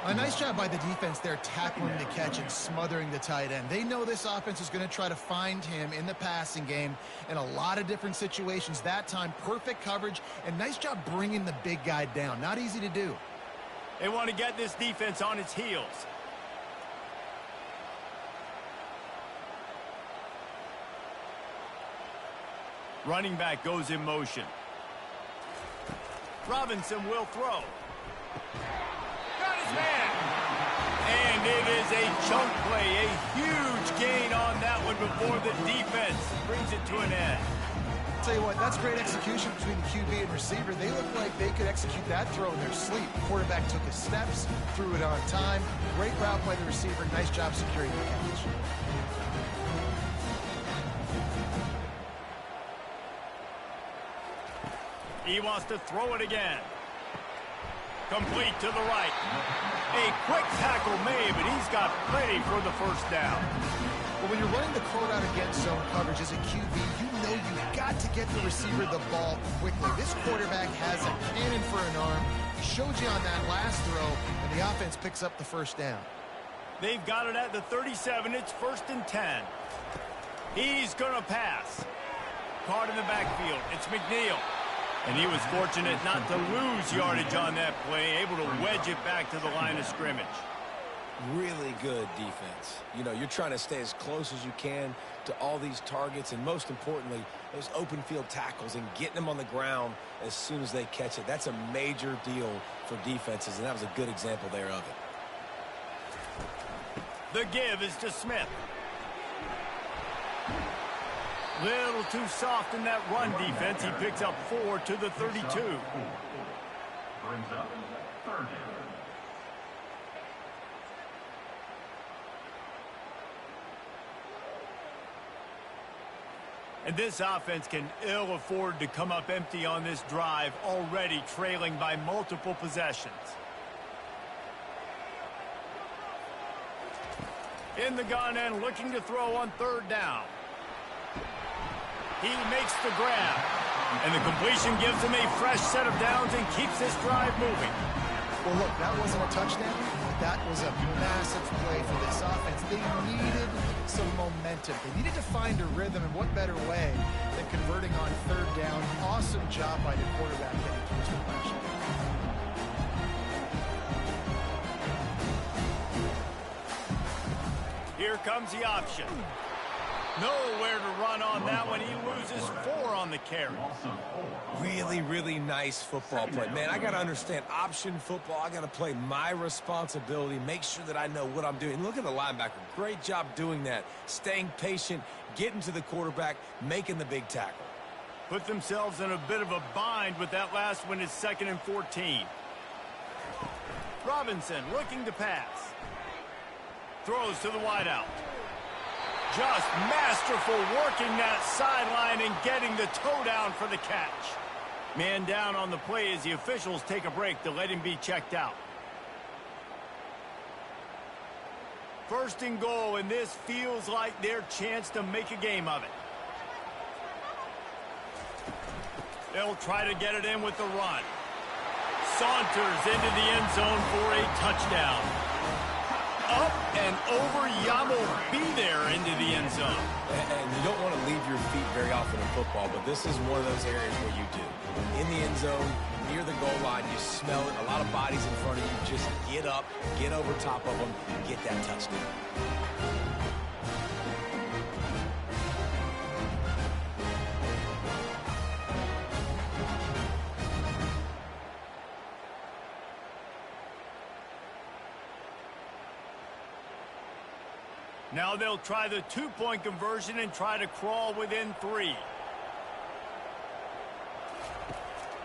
A nice job by the defense there tackling the catch and smothering the tight end. They know this offense is going to try to find him in the passing game in a lot of different situations. That time, perfect coverage and nice job bringing the big guy down. Not easy to do. They want to get this defense on its heels. Running back goes in motion. Robinson will throw. Got his man. And it is a chunk play, a huge gain on that one before the defense brings it to an end. tell you what, that's great execution between the QB and receiver. They look like they could execute that throw in their sleep. The quarterback took his steps, threw it on time. Great route by the receiver. Nice job securing the catch. He wants to throw it again. Complete to the right. A quick tackle made, but he's got plenty for the first down. Well, when you're running the call out against zone coverage as a QB, you know you've got to get the receiver the ball quickly. This quarterback has a cannon for an arm. Showed you on that last throw, and the offense picks up the first down. They've got it at the 37. It's 1st and 10. He's going to pass. Caught in the backfield. It's McNeil. And he was fortunate not to lose yardage on that play, able to wedge it back to the line of scrimmage. Really good defense. You know, you're trying to stay as close as you can to all these targets, and most importantly, those open field tackles and getting them on the ground as soon as they catch it. That's a major deal for defenses, and that was a good example there of it. The give is to Smith. Little too soft in that run defense. He picks up 4 to the 32. Brings up 3rd down. And this offense can ill afford to come up empty on this drive, already trailing by multiple possessions. In the gun and looking to throw on 3rd down. He makes the grab, and the completion gives him a fresh set of downs and keeps this drive moving. Well, look, that wasn't a touchdown, but that was a massive play for this offense. They needed some momentum. They needed to find a rhythm, and what better way than converting on 3rd down. Awesome job by the quarterback getting to his completion. Here comes the option. Nowhere to run on that one. He loses 4 on the carry. Really, really nice football play. Man, I got to understand option football. I got to play my responsibility, make sure that I know what I'm doing. Look at the linebacker. Great job doing that. Staying patient, getting to the quarterback, making the big tackle. Put themselves in a bit of a bind with that last one. Is 2nd and 14. Robinson looking to pass. Throws to the wideout. Just masterful working that sideline and getting the toe down for the catch. Man down on the play as the officials take a break to let him be checked out. 1st and goal, and this feels like their chance to make a game of it. They'll try to get it in with the run. Saunters into the end zone for a touchdown. Up and over, Yamo be there into the end zone. And you don't want to leave your feet very often in football, but this is one of those areas where you do. In the end zone, near the goal line, you smell it. A lot of bodies in front of you. Just get up, get over top of them, and get that touchdown. Now they'll try the 2-point conversion and try to crawl within 3.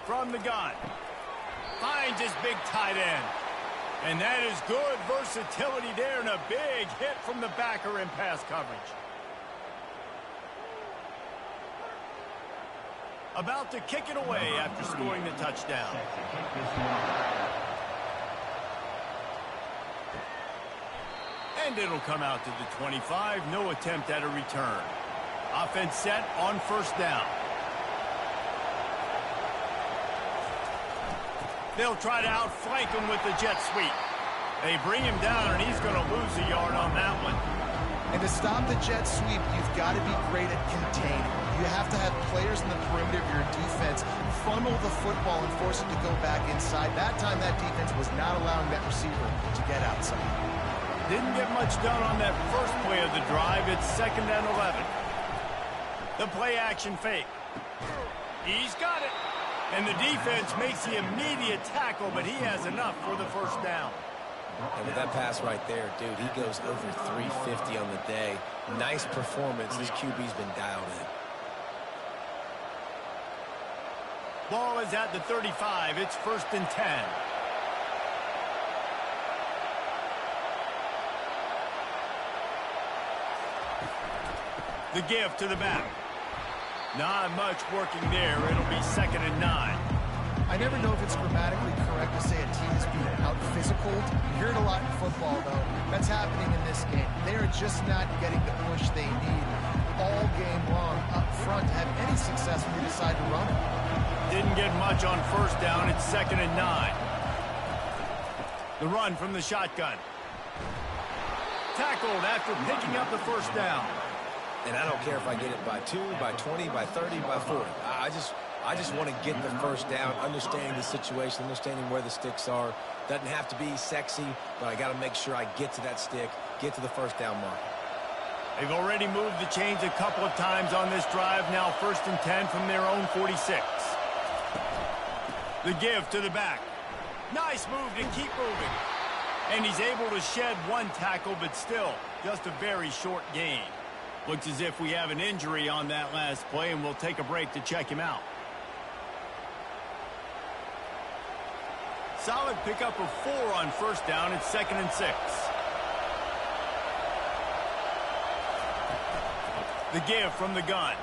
From the gun. Finds his big tight end. And that is good versatility there and a big hit from the backer in pass coverage. About to kick it away after scoring the touchdown. And it'll come out to the 25. No attempt at a return. Offense set on 1st down. They'll try to outflank him with the jet sweep. They bring him down, and he's going to lose a yard on that one. And to stop the jet sweep, you've got to be great at containing. You have to have players in the perimeter of your defense funnel the football and force it to go back inside. That time, that defense was not allowing that receiver to get outside. Didn't get much done on that first play of the drive. It's 2nd and 11. The play action fake. He's got it. And the defense makes the immediate tackle, but he has enough for the 1st down. And with that pass right there, dude, he goes over 350 on the day. Nice performance. This QB's been dialed in. Ball is at the 35. It's 1st and 10. The give to the back. Not much working there. It'll be 2nd and 9. I never know if it's grammatically correct to say a team is being out-physicaled. You hear it a lot in football, though. That's happening in this game. They are just not getting the push they need all game long up front to have any success when they decide to run it. Didn't get much on 1st down. It's 2nd and 9. The run from the shotgun. Tackled after picking up the 1st down. And I don't care if I get it by 2, by 20, by 30, by 40. I just want to get the 1st down, understanding the situation, understanding where the sticks are. Doesn't have to be sexy, but I got to make sure I get to that stick, get to the 1st down mark. They've already moved the chains a couple of times on this drive. Now 1st and 10 from their own 46. The give to the back. Nice move to keep moving. And he's able to shed one tackle, but still just a very short gain. Looks as if we have an injury on that last play, and we'll take a break to check him out. Solid pickup of 4 on 1st down. It's 2nd and 6. The give from the gun.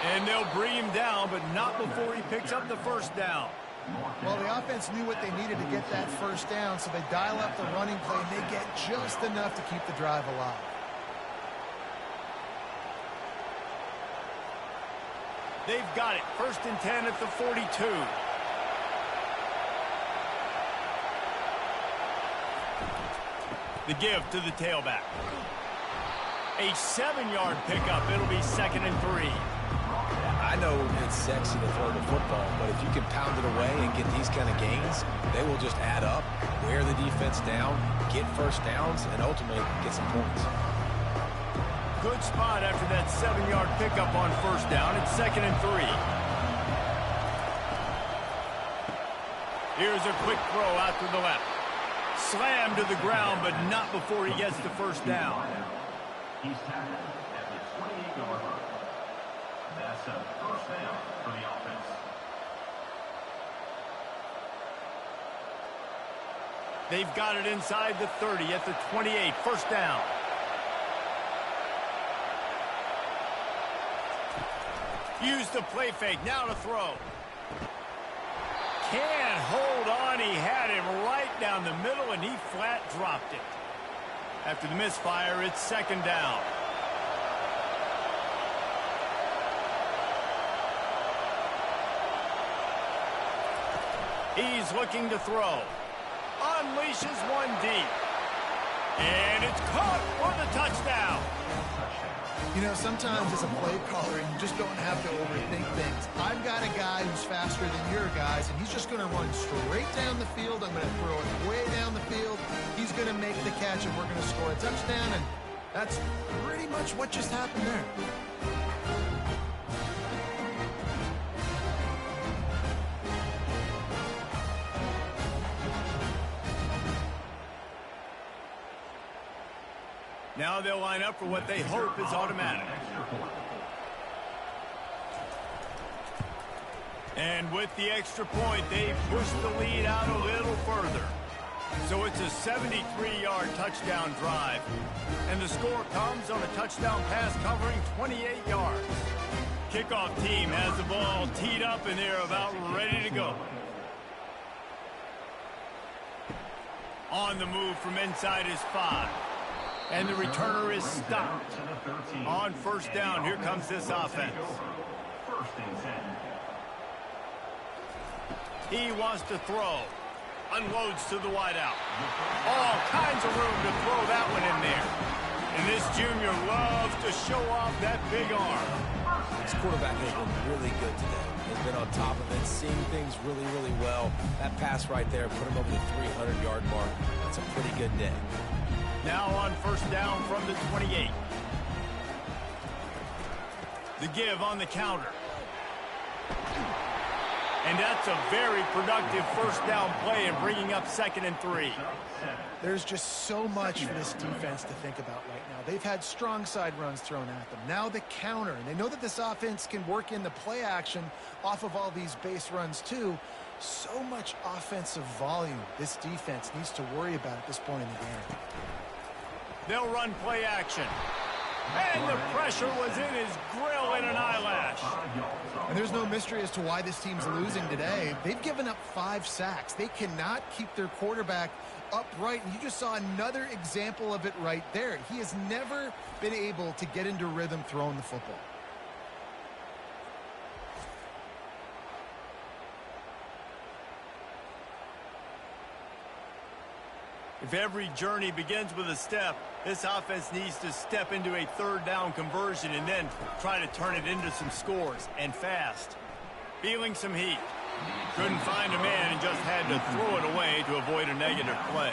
And they'll bring him down, but not before he picks up the 1st down. Well, the offense knew what they needed to get that 1st down, so they dial up the running play, and they get just enough to keep the drive alive. They've got it. 1st and 10 at the 42. The give to the tailback. A 7-yard pickup. It'll be 2nd and 3. I know it's sexy to throw the football, but if you can pound it away and get these kind of gains, they will just add up, wear the defense down, get 1st downs, and ultimately get some points. Good spot after that 7-yard pickup on 1st down. It's 2nd and 3. Here's a quick throw out to the left. Slammed to the ground, but not before he gets the 1st down. He's tackled at the 28-yard line. That's a 1st down for the offense. They've got it inside the 30 at the 28. 1st down. Use the play fake. Now to throw. Can't hold on. He had him right down the middle, and he flat dropped it. After the misfire, it's 2nd down. He's looking to throw. Unleashes one deep. And it's caught for the touchdown. You know, sometimes as a play caller, you just don't have to overthink things. I've got a guy who's faster than your guys, and he's just going to run straight down the field. I'm going to throw it way down the field. He's going to make the catch, and we're going to score a touchdown, and that's pretty much what just happened there. Now they'll line up for what they hope is automatic. And with the extra point, they push the lead out a little further. So it's a 73-yard touchdown drive. And the score comes on a touchdown pass covering 28 yards. Kickoff team has the ball teed up, and they're about ready to go. On the move from inside his 5. And the returner is stopped. On 1st down, here comes this offense. 1st and 10. He wants to throw. Unloads to the wideout. All kinds of room to throw that one in there. And this junior loves to show off that big arm. This quarterback has been really good today. He's been on top of it, seeing things really, really well. That pass right there put him over the 300-yard mark. That's a pretty good day. Now on 1st down from the 28. The give on the counter. And that's a very productive first down play and bringing up 2nd and 3. There's just so much for this defense to think about right now. They've had strong side runs thrown at them. Now the counter, and they know that this offense can work in the play action off of all these base runs too. So much offensive volume this defense needs to worry about at this point in the game. They'll run play action. And the pressure was in his grill in an eyelash. And there's no mystery as to why this team's losing today. They've given up 5 sacks. They cannot keep their quarterback upright. And you just saw another example of it right there. He has never been able to get into rhythm throwing the football. If every journey begins with a step, this offense needs to step into a 3rd down conversion and then try to turn it into some scores, and fast. Feeling some heat. Couldn't find a man and just had to throw it away to avoid a negative play.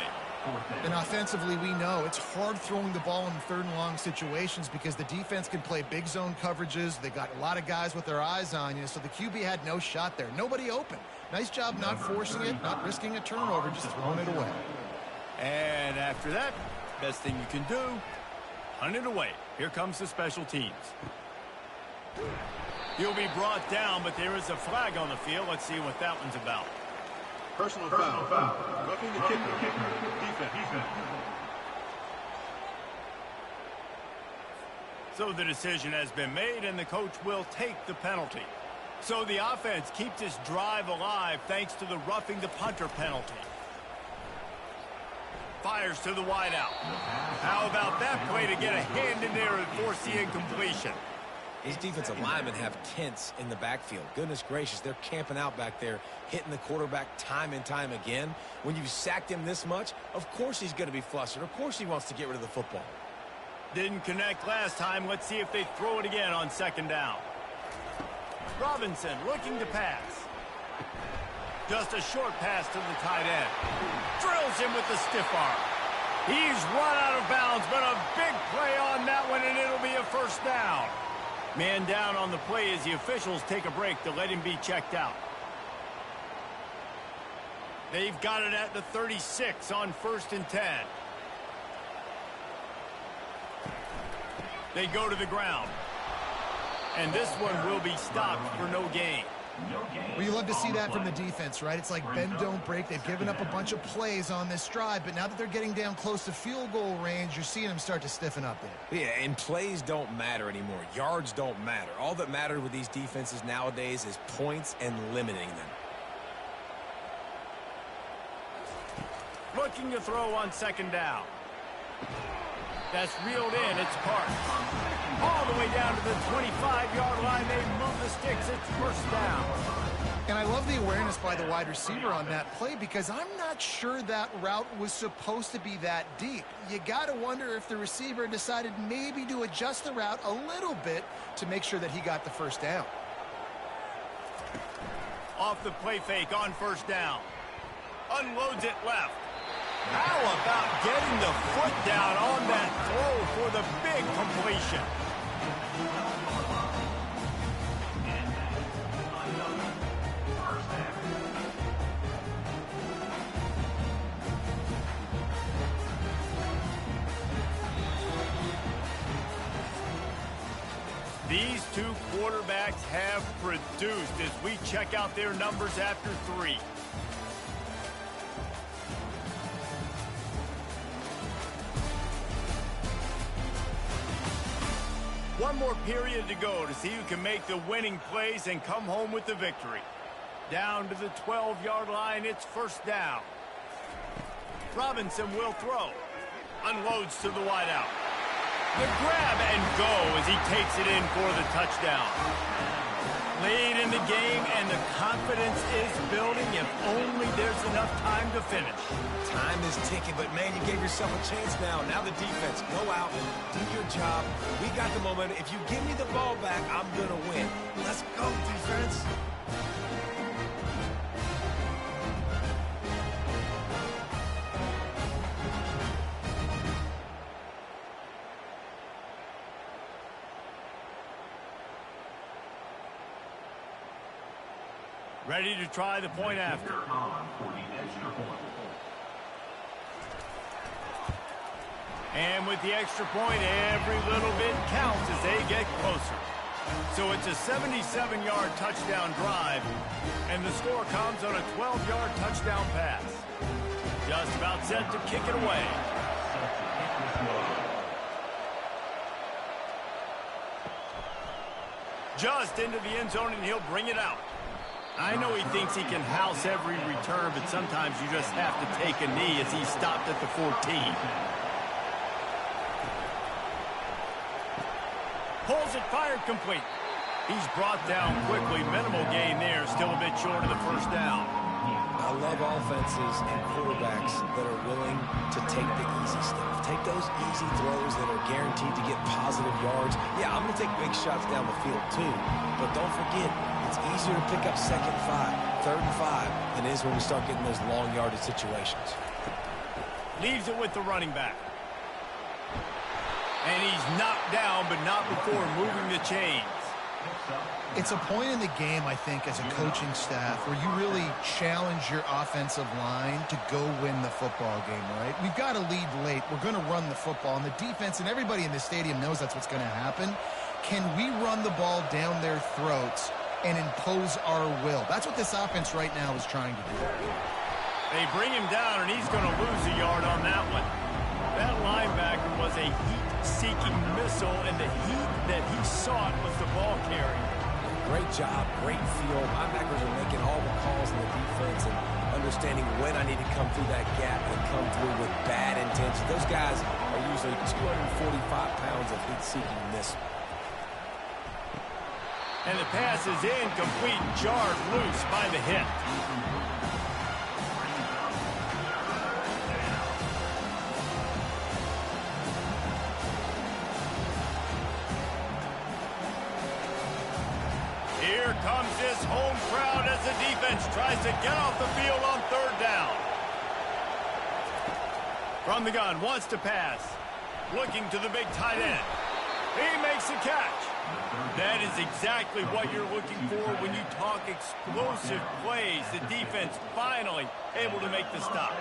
And offensively, we know it's hard throwing the ball in 3rd and long situations because the defense can play big zone coverages. They got a lot of guys with their eyes on you, so the QB had no shot there. Nobody open. Nice job not forcing it, not risking a turnover, just throwing it away. And after that, best thing you can do, hunt it away. Here comes the special teams. He'll be brought down, but there is a flag on the field. Let's see what that one's about. Personal foul. Roughing the kicker. Defense. So the decision has been made, and the coach will take the penalty. So the offense keeps this drive alive thanks to the roughing the punter penalty. Fires to the wideout. How about that play to get a hand in there and force the incompletion? These defensive linemen have tents in the backfield. Goodness gracious, they're camping out back there, hitting the quarterback time and time again. When you've sacked him this much, of course he's going to be flustered. Of course he wants to get rid of the football. Didn't connect last time. Let's see if they throw it again on 2nd down. Robinson looking to pass. Just a short pass to the tight end. Drills him with the stiff arm. He's run out of bounds, but a big play on that one, and it'll be a 1st down. Man down on the play as the officials take a break to let him be checked out. They've got it at the 36 on 1st and 10. They go to the ground. And this one will be stopped for no gain. Well, you love to see that from the defense, right? It's like bend, don't break. They've given up a bunch of plays on this drive, but now that they're getting down close to field goal range, you're seeing them start to stiffen up there. Yeah, and plays don't matter anymore. Yards don't matter. All that matters with these defenses nowadays is points and limiting them. Looking to throw on 2nd down. That's reeled in. It's Park. All the way down to the 25-yard line. They move the sticks. It's 1st down. And I love the awareness by the wide receiver on that play because I'm not sure that route was supposed to be that deep. You got to wonder if the receiver decided maybe to adjust the route a little bit to make sure that he got the 1st down. Off the play fake on 1st down. Unloads it left. How about getting the foot down on that throw for the big completion? These two quarterbacks have produced as we check out their numbers after 3. One more period to go to see who can make the winning plays and come home with the victory. Down to the 12-yard line, it's 1st down. Robinson will throw. Unloads to the wideout. The grab and go as he takes it in for the touchdown. Late in the game, and the confidence is building if only there's enough time to finish. Time is ticking, but man, you gave yourself a chance now. Now the defense, go out, do your job. We got the momentum. If you give me the ball back, I'm going to win. Let's go, defense. Ready to try the point after. On for the extra point. And with the extra point, every little bit counts as they get closer. So it's a 77-yard touchdown drive, and the score comes on a 12-yard touchdown pass. Just about set to kick it away. Just into the end zone, and he'll bring it out. I know he thinks he can house every return, but sometimes you just have to take a knee as he stopped at the 14. Pulls it, fired, complete. He's brought down quickly. Minimal gain there, still a bit short of the first down. I love offenses and quarterbacks that are willing to take the easy stuff. Take those easy throws that are guaranteed to get positive yards. Yeah, I'm going to take big shots down the field too, but don't forget, it's easier to pick up 2nd and 5, 3rd and 5 than it is when we start getting those long yardage situations. Leaves it with the running back. And he's knocked down, but not before moving the chains. It's a point in the game, I think, as a coaching staff where you really challenge your offensive line to go win the football game, right? We've got to lead late. We're going to run the football. And the defense and everybody in the stadium knows that's what's going to happen. Can we run the ball down their throats and impose our will? That's what this offense right now is trying to do. They bring him down, and he's going to lose a yard on that one. That linebacker was a heat-seeking missile, and the heat that he sought was the ball carry. Great job, great feel. Linebackers are making all the calls in the defense and understanding when I need to come through that gap and come through with bad intention. Those guys are usually 245 pounds of heat-seeking missile. And the pass is incomplete, jarred loose by the hit. Here comes this home crowd as the defense tries to get off the field on 3rd down. From the gun, wants to pass. Looking to the big tight end. He makes the catch. That is exactly what you're looking for when you talk explosive plays. The defense finally able to make the stop.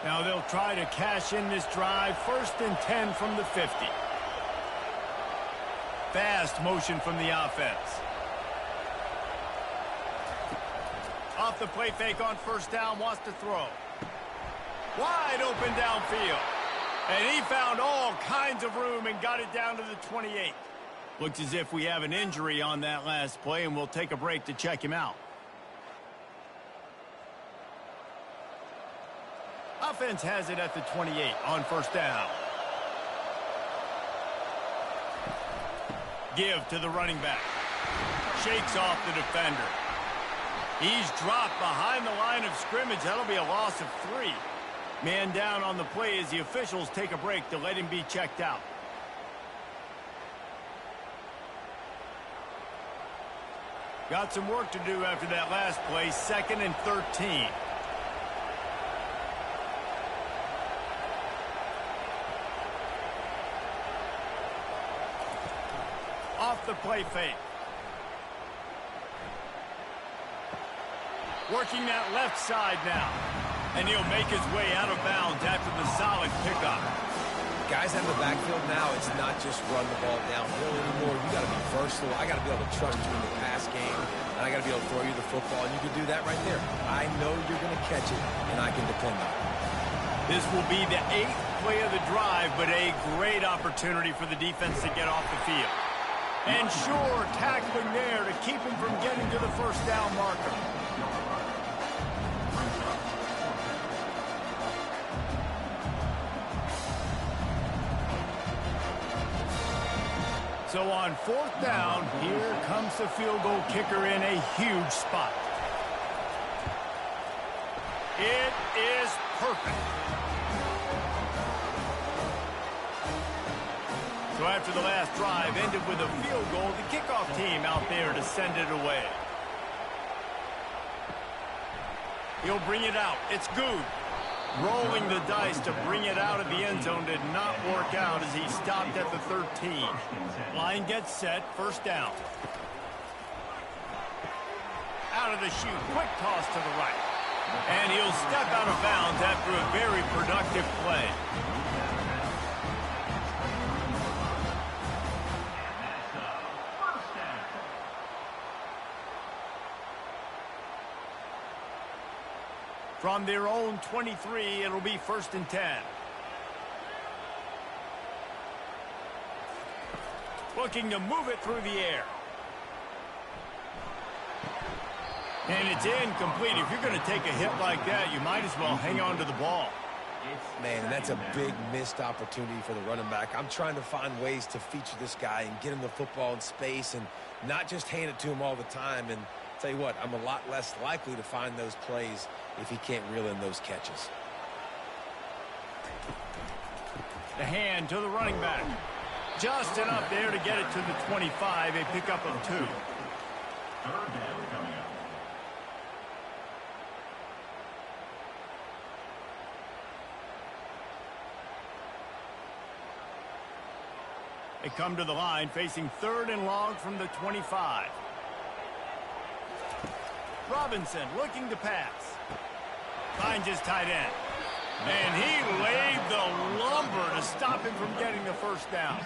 Now they'll try to cash in this drive. 1st and 10 from the 50. Fast motion from the offense. Off the play fake on 1st down, wants to throw. Wide open downfield. And he found all kinds of room and got it down to the 28. Looks as if we have an injury on that last play, and we'll take a break to check him out. Offense has it at the 28 on 1st down. Give to the running back. Shakes off the defender. He's dropped behind the line of scrimmage. That'll be a loss of 3. Man down on the play as the officials take a break to let him be checked out. Got some work to do after that last play. 2nd and 13. Off the play fake. Working that left side now. And he'll make his way out of bounds after the solid pickup. Guys in the backfield now, it's not just run the ball downhill anymore. You got to be versatile. I got to be able to trust you in the pass game, and I got to be able to throw you the football, and you can do that right there. I know you're going to catch it, and I can depend on it. This will be the 8th play of the drive, but a great opportunity for the defense to get off the field. And sure, tackling there to keep him from getting to the 1st down marker. So on 4th down, here comes the field goal kicker in a huge spot. It is perfect. So after the last drive ended with a field goal, the kickoff team out there to send it away. He'll bring it out. It's good. Rolling the dice to bring it out of the end zone did not work out as he stopped at the 13. Line gets set, first down. Out of the chute, quick toss to the right. And he'll step out of bounds after a very productive play. From their own 23, it'll be 1st and 10. Looking to move it through the air. And it's incomplete. If you're going to take a hit like that, you might as well hang on to the ball. Man, that's a big missed opportunity for the running back. I'm trying to find ways to feature this guy and get him the football in space and not just hand it to him all the time. And tell you what, I'm a lot less likely to find those plays if he can't reel in those catches. The hand to the running back. Just enough there to get it to the 25, a pickup of 2. Third down coming up. They come to the line facing 3rd and long from the 25. Robinson looking to pass. Finds his tight end. And he laid the lumber to stop him from getting the first down.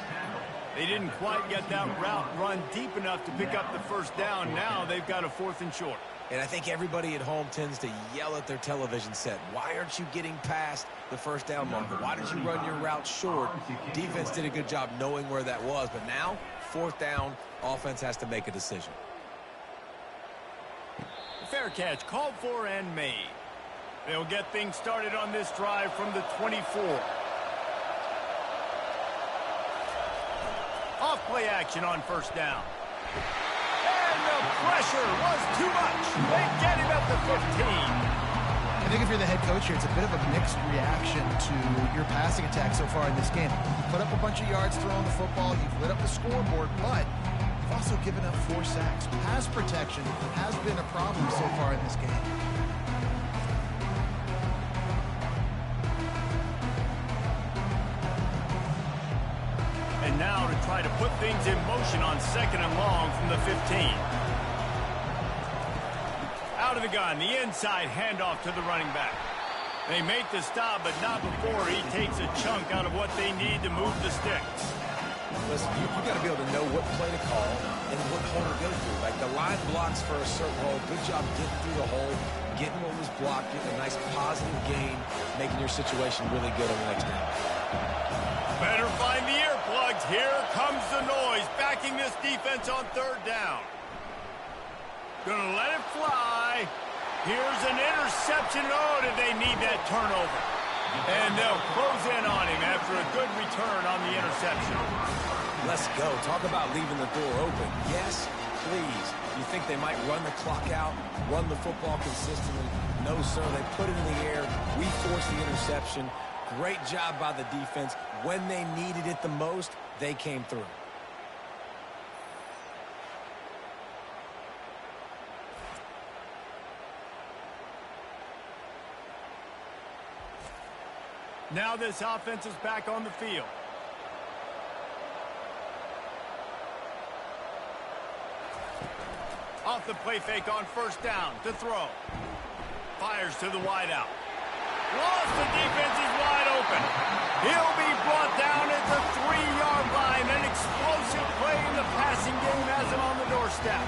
They didn't quite get that route run deep enough to pick up the first down. Now they've got a 4th and short. And I think everybody at home tends to yell at their television set. Why aren't you getting past the first down marker? Why did you run your route short? Defense did a good job knowing where that was. But now, 4th down, offense has to make a decision. Fair catch called for and made. They'll get things started on this drive from the 24. Off play action on first down. And the pressure was too much. They get him at the 15. I think if you're the head coach here, it's a bit of a mixed reaction to your passing attack so far in this game. You put up a bunch of yards throwing the football. You've lit up the scoreboard, but you've also given up 4 sacks. Pass protection has been a problem so far in this game. And now to try to put things in motion on 2nd and long from the 15. Out of the gun, the inside handoff to the running back. They make the stop, but not before he takes a chunk out of what they need to move the sticks. Listen, you got to be able to know what play to call and what hole to go through. Like the line blocks for a certain hole. Good job getting through the hole, getting what was blocked, getting a nice positive gain, making your situation really good on the next down. Better find the earplugs. Here comes the noise, backing this defense on 3rd down. Gonna let it fly. Here's an interception. Oh, did they need that turnover? And they'll close in on him after a good return on the interception. Let's go. Talk about leaving the door open. Yes, please. You think they might run the clock out, run the football consistently? No, sir. They put it in the air. We forced the interception. Great job by the defense. When they needed it the most, they came through. Now this offense is back on the field. Off the play fake on first down to throw. Fires to the wideout. Lost, the defense is wide open. He'll be brought down at the 3-yard line. An explosive play in the passing game has him on the doorstep.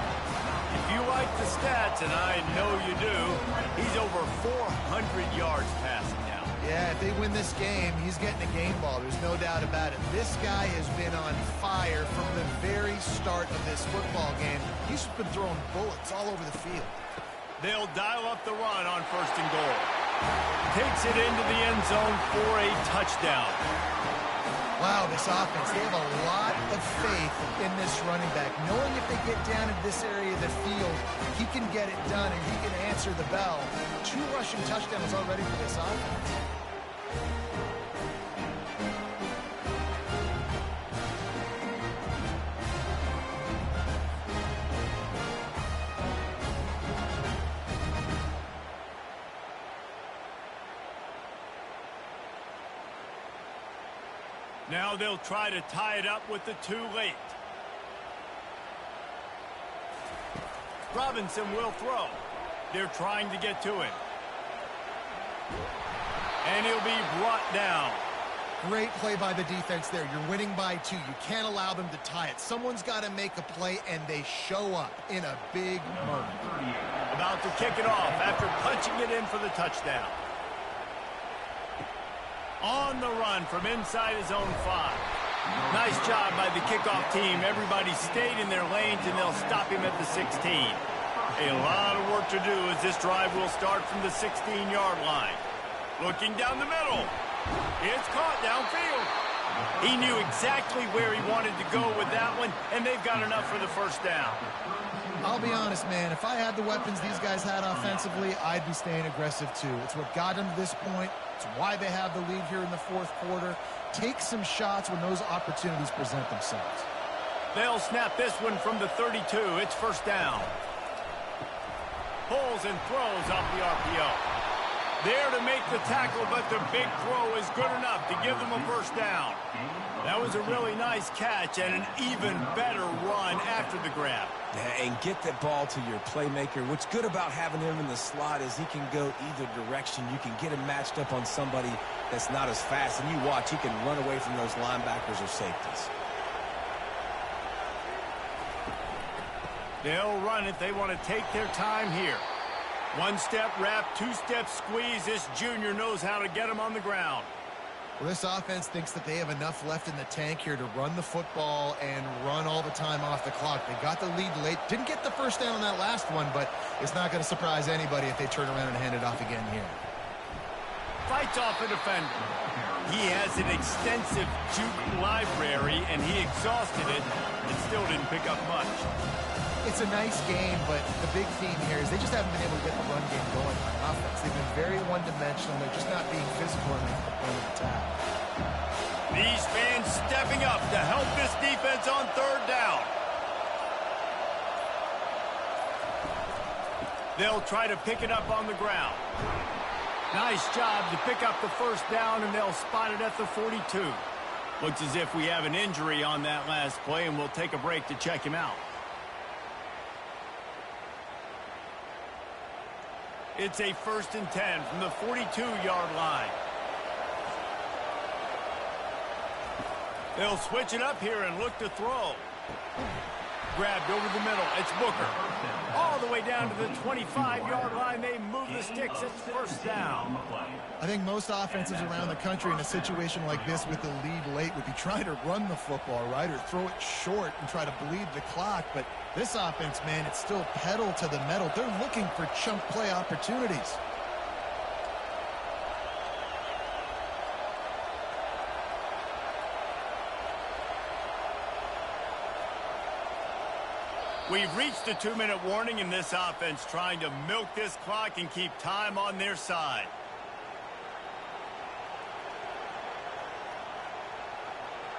If you like the stats, and I know you do, he's over 400 yards passing now. Yeah, if they win this game, he's getting a game ball. There's no doubt about it. This guy has been on fire from the very start of this football game. He's been throwing bullets all over the field. They'll dial up the run on 1st and goal. Takes it into the end zone for a touchdown. Wow, this offense, they have a lot of faith in this running back. Knowing if they get down in this area of the field, he can get it done and he can answer the bell. 2 rushing touchdowns already for this offense. Now they'll try to tie it up with the too late. Robinson will throw. They're trying to get to him. And he'll be brought down. Great play by the defense there. You're winning by 2. You can't allow them to tie it. Someone's got to make a play, and they show up in a big moment. About to kick it off after punching it in for the touchdown. On the run from inside his own 5. Nice job by the kickoff team. Everybody stayed in their lanes, and they'll stop him at the 16. A lot of work to do as this drive will start from the 16-yard line. Looking down the middle. It's caught downfield. He knew exactly where he wanted to go with that one, and they've got enough for the first down. I'll be honest, man. If I had the weapons these guys had offensively, I'd be staying aggressive too. It's what got them to this point. It's why they have the lead here in the fourth quarter. Take some shots when those opportunities present themselves. They'll snap this one from the 32. It's first down. Pulls and throws off the RPO. There to make the tackle, but the big throw is good enough to give them a first down. That was a really nice catch and an even better run after the grab. Yeah, and get that ball to your playmaker. What's good about having him in the slot is he can go either direction. You can get him matched up on somebody that's not as fast, and you watch, he can run away from those linebackers or safeties. They'll run it. They want to take their time here. One-step wrap, two-step squeeze. This junior knows how to get him on the ground. Well, this offense thinks that they have enough left in the tank here to run the football and run all the time off the clock. They got the lead late. Didn't get the first down on that last one, but it's not going to surprise anybody if they turn around and hand it off again here. Fights off a defender. He has an extensive juke library, and he exhausted it and still didn't pick up much. It's a nice game, but the big theme here is they just haven't been able to get the run game going on offense. They've been very one-dimensional. They're just not being physical enough at the point of attack. These fans stepping up to help this defense on third down. They'll try to pick it up on the ground. Nice job to pick up the first down, and they'll spot it at the 42. Looks as if we have an injury on that last play, and we'll take a break to check him out. It's a 1st and 10 from the 42-yard line. They'll switch it up here and look to throw. Grabbed over the middle. It's Booker. All the way down to the 25-yard line. They move the sticks. It's first down. I think most offenses around the country in a situation like this with the lead late would be trying to run the football, right, or throw it short and try to bleed the clock. But this offense, man, it's still pedal to the metal. They're looking for chunk play opportunities. We've reached a 2-minute warning in this offense, trying to milk this clock and keep time on their side.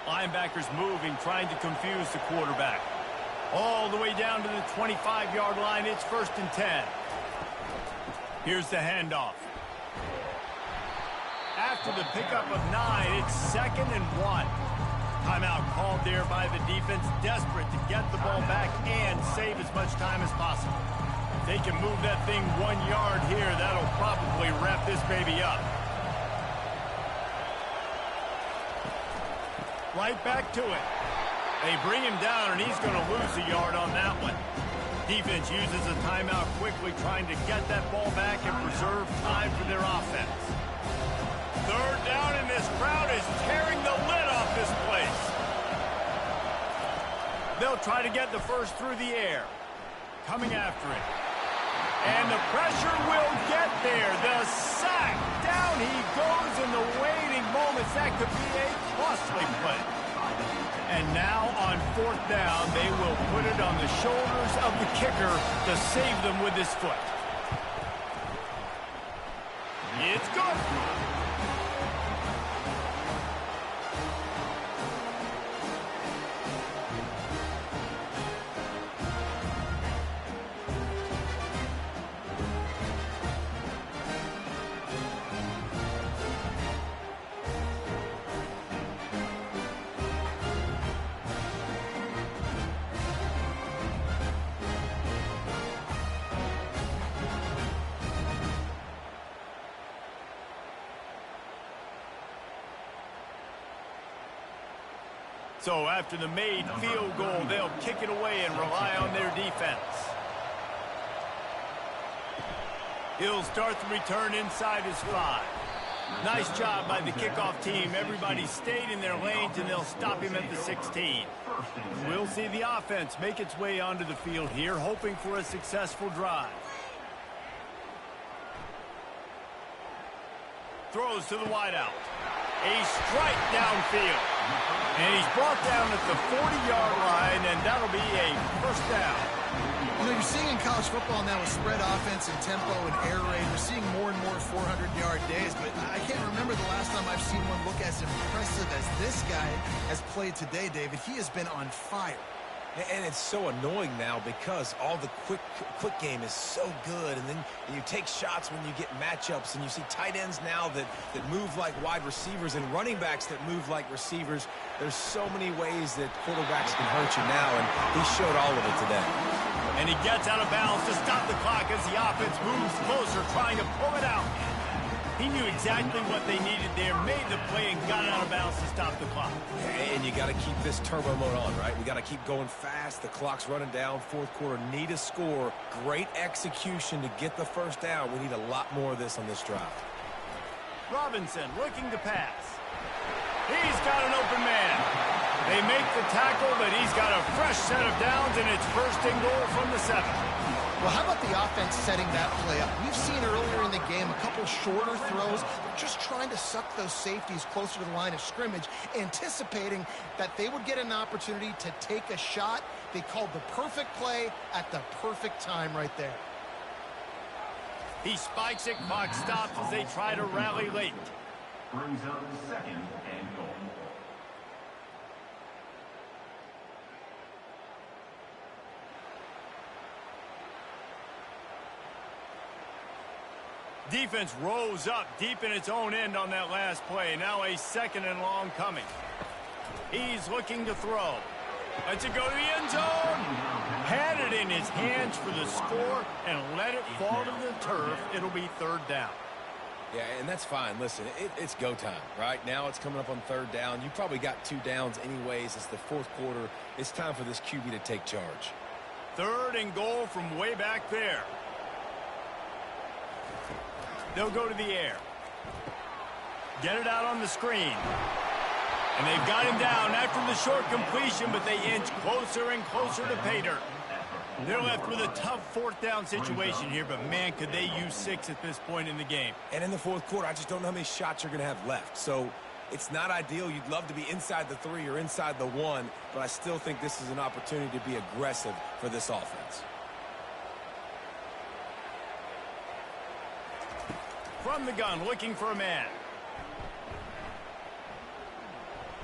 Linebackers moving, trying to confuse the quarterback. All the way down to the 25-yard line. It's 1st and 10. Here's the handoff. After the pickup of 9, it's 2nd and 1. Timeout called there by the defense, desperate to get the ball back and save as much time as possible. If they can move that thing 1 yard here, that'll probably wrap this baby up. Right back to it. They bring him down, and he's going to lose a yard on that one. Defense uses a timeout quickly, trying to get that ball back and preserve time for their offense. Third down, and this crowd is tearing the lid off this place. They'll try to get the first through the air. Coming after it. And the pressure will get there. The sack. Down he goes in the waiting moments. That could be a costly play. And now on 4th down, they will put it on the shoulders of the kicker to save them with his foot. It's good. So after the made field goal, they'll kick it away and rely on their defense. He'll start the return inside his 5. Nice job by the kickoff team. Everybody stayed in their lanes, and they'll stop him at the 16. We'll see the offense make its way onto the field here, hoping for a successful drive. Throws to the wideout. A strike downfield. And he's brought down at the 40-yard line, and that'll be a first down. You know, you're seeing in college football now with spread offense and tempo and air raid, we're seeing more and more 400-yard days, but I can't remember the last time I've seen one look as impressive as this guy has played today, David. He has been on fire. And it's so annoying now because all the quick game is so good, and then you take shots when you get matchups, and you see tight ends now that move like wide receivers and running backs that move like receivers. There's so many ways that quarterbacks can hurt you now, and he showed all of it today. And he gets out of bounds to stop the clock as the offense moves closer, trying to pull it out. He knew exactly what they needed there, made the play, and got out of bounds to stop the clock. And you got to keep this turbo mode on, right? We got to keep going fast. The clock's running down. Fourth quarter, need a score. Great execution to get the first down. We need a lot more of this on this drive. Robinson looking to pass. He's got an open man. They make the tackle, but he's got a fresh set of downs, and it's first and goal from the 7. Well, how about the offense setting that play up? We've seen earlier in the game a couple shorter throws. They're just trying to suck those safeties closer to the line of scrimmage, anticipating that they would get an opportunity to take a shot. They called the perfect play at the perfect time right there. He spikes it, clock stops as they try to rally late. Brings up second and goal. Defense rose up deep in its own end on that last play. Now a second and long coming. He's looking to throw. Lets it go to the end zone. Had it in his hands for the score and let it fall to the turf. It'll be third down. Yeah, and that's fine. Listen, it's go time. Right now it's coming up on third down. You probably got 2 downs anyways. It's the fourth quarter. It's time for this QB to take charge. Third and goal from way back there. They'll go to the air. Get it out on the screen. And they've got him down after the short completion, but they inch closer and closer to pay dirt. They're left with a tough fourth down situation here, but man, could they use 6 at this point in the game. And in the fourth quarter, I just don't know how many shots you're going to have left. So it's not ideal. You'd love to be inside the 3 or inside the 1, but I still think this is an opportunity to be aggressive for this offense. From the gun, looking for a man.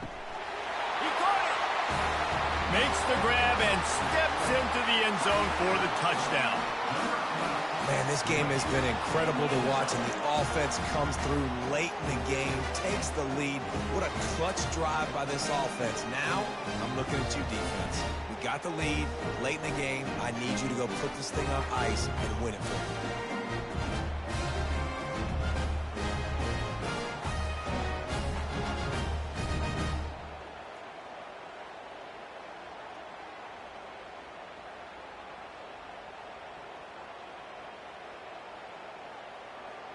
He caught it! Makes the grab and steps into the end zone for the touchdown. Man, this game has been incredible to watch, and the offense comes through late in the game, takes the lead. What a clutch drive by this offense. Now, I'm looking at you, defense. We got the lead late in the game. I need you to go put this thing on ice and win it for me.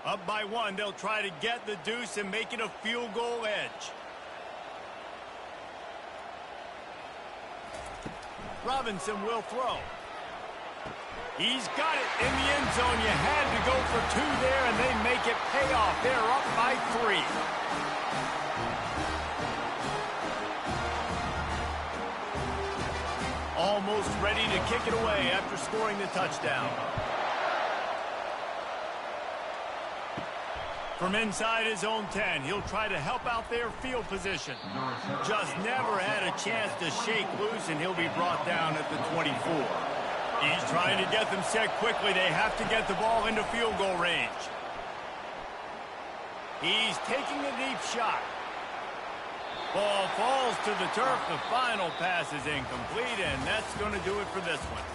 Up by 1, they'll try to get the deuce and make it a field goal edge. Robinson will throw. He's got it in the end zone. You had to go for 2 there, and they make it pay off. They're up by 3. Almost ready to kick it away after scoring the touchdown. From inside his own 10, he'll try to help out their field position. Just never had a chance to shake loose, and he'll be brought down at the 24. He's trying to get them set quickly. They have to get the ball into field goal range. He's taking a deep shot. Ball falls to the turf. The final pass is incomplete, and that's going to do it for this one.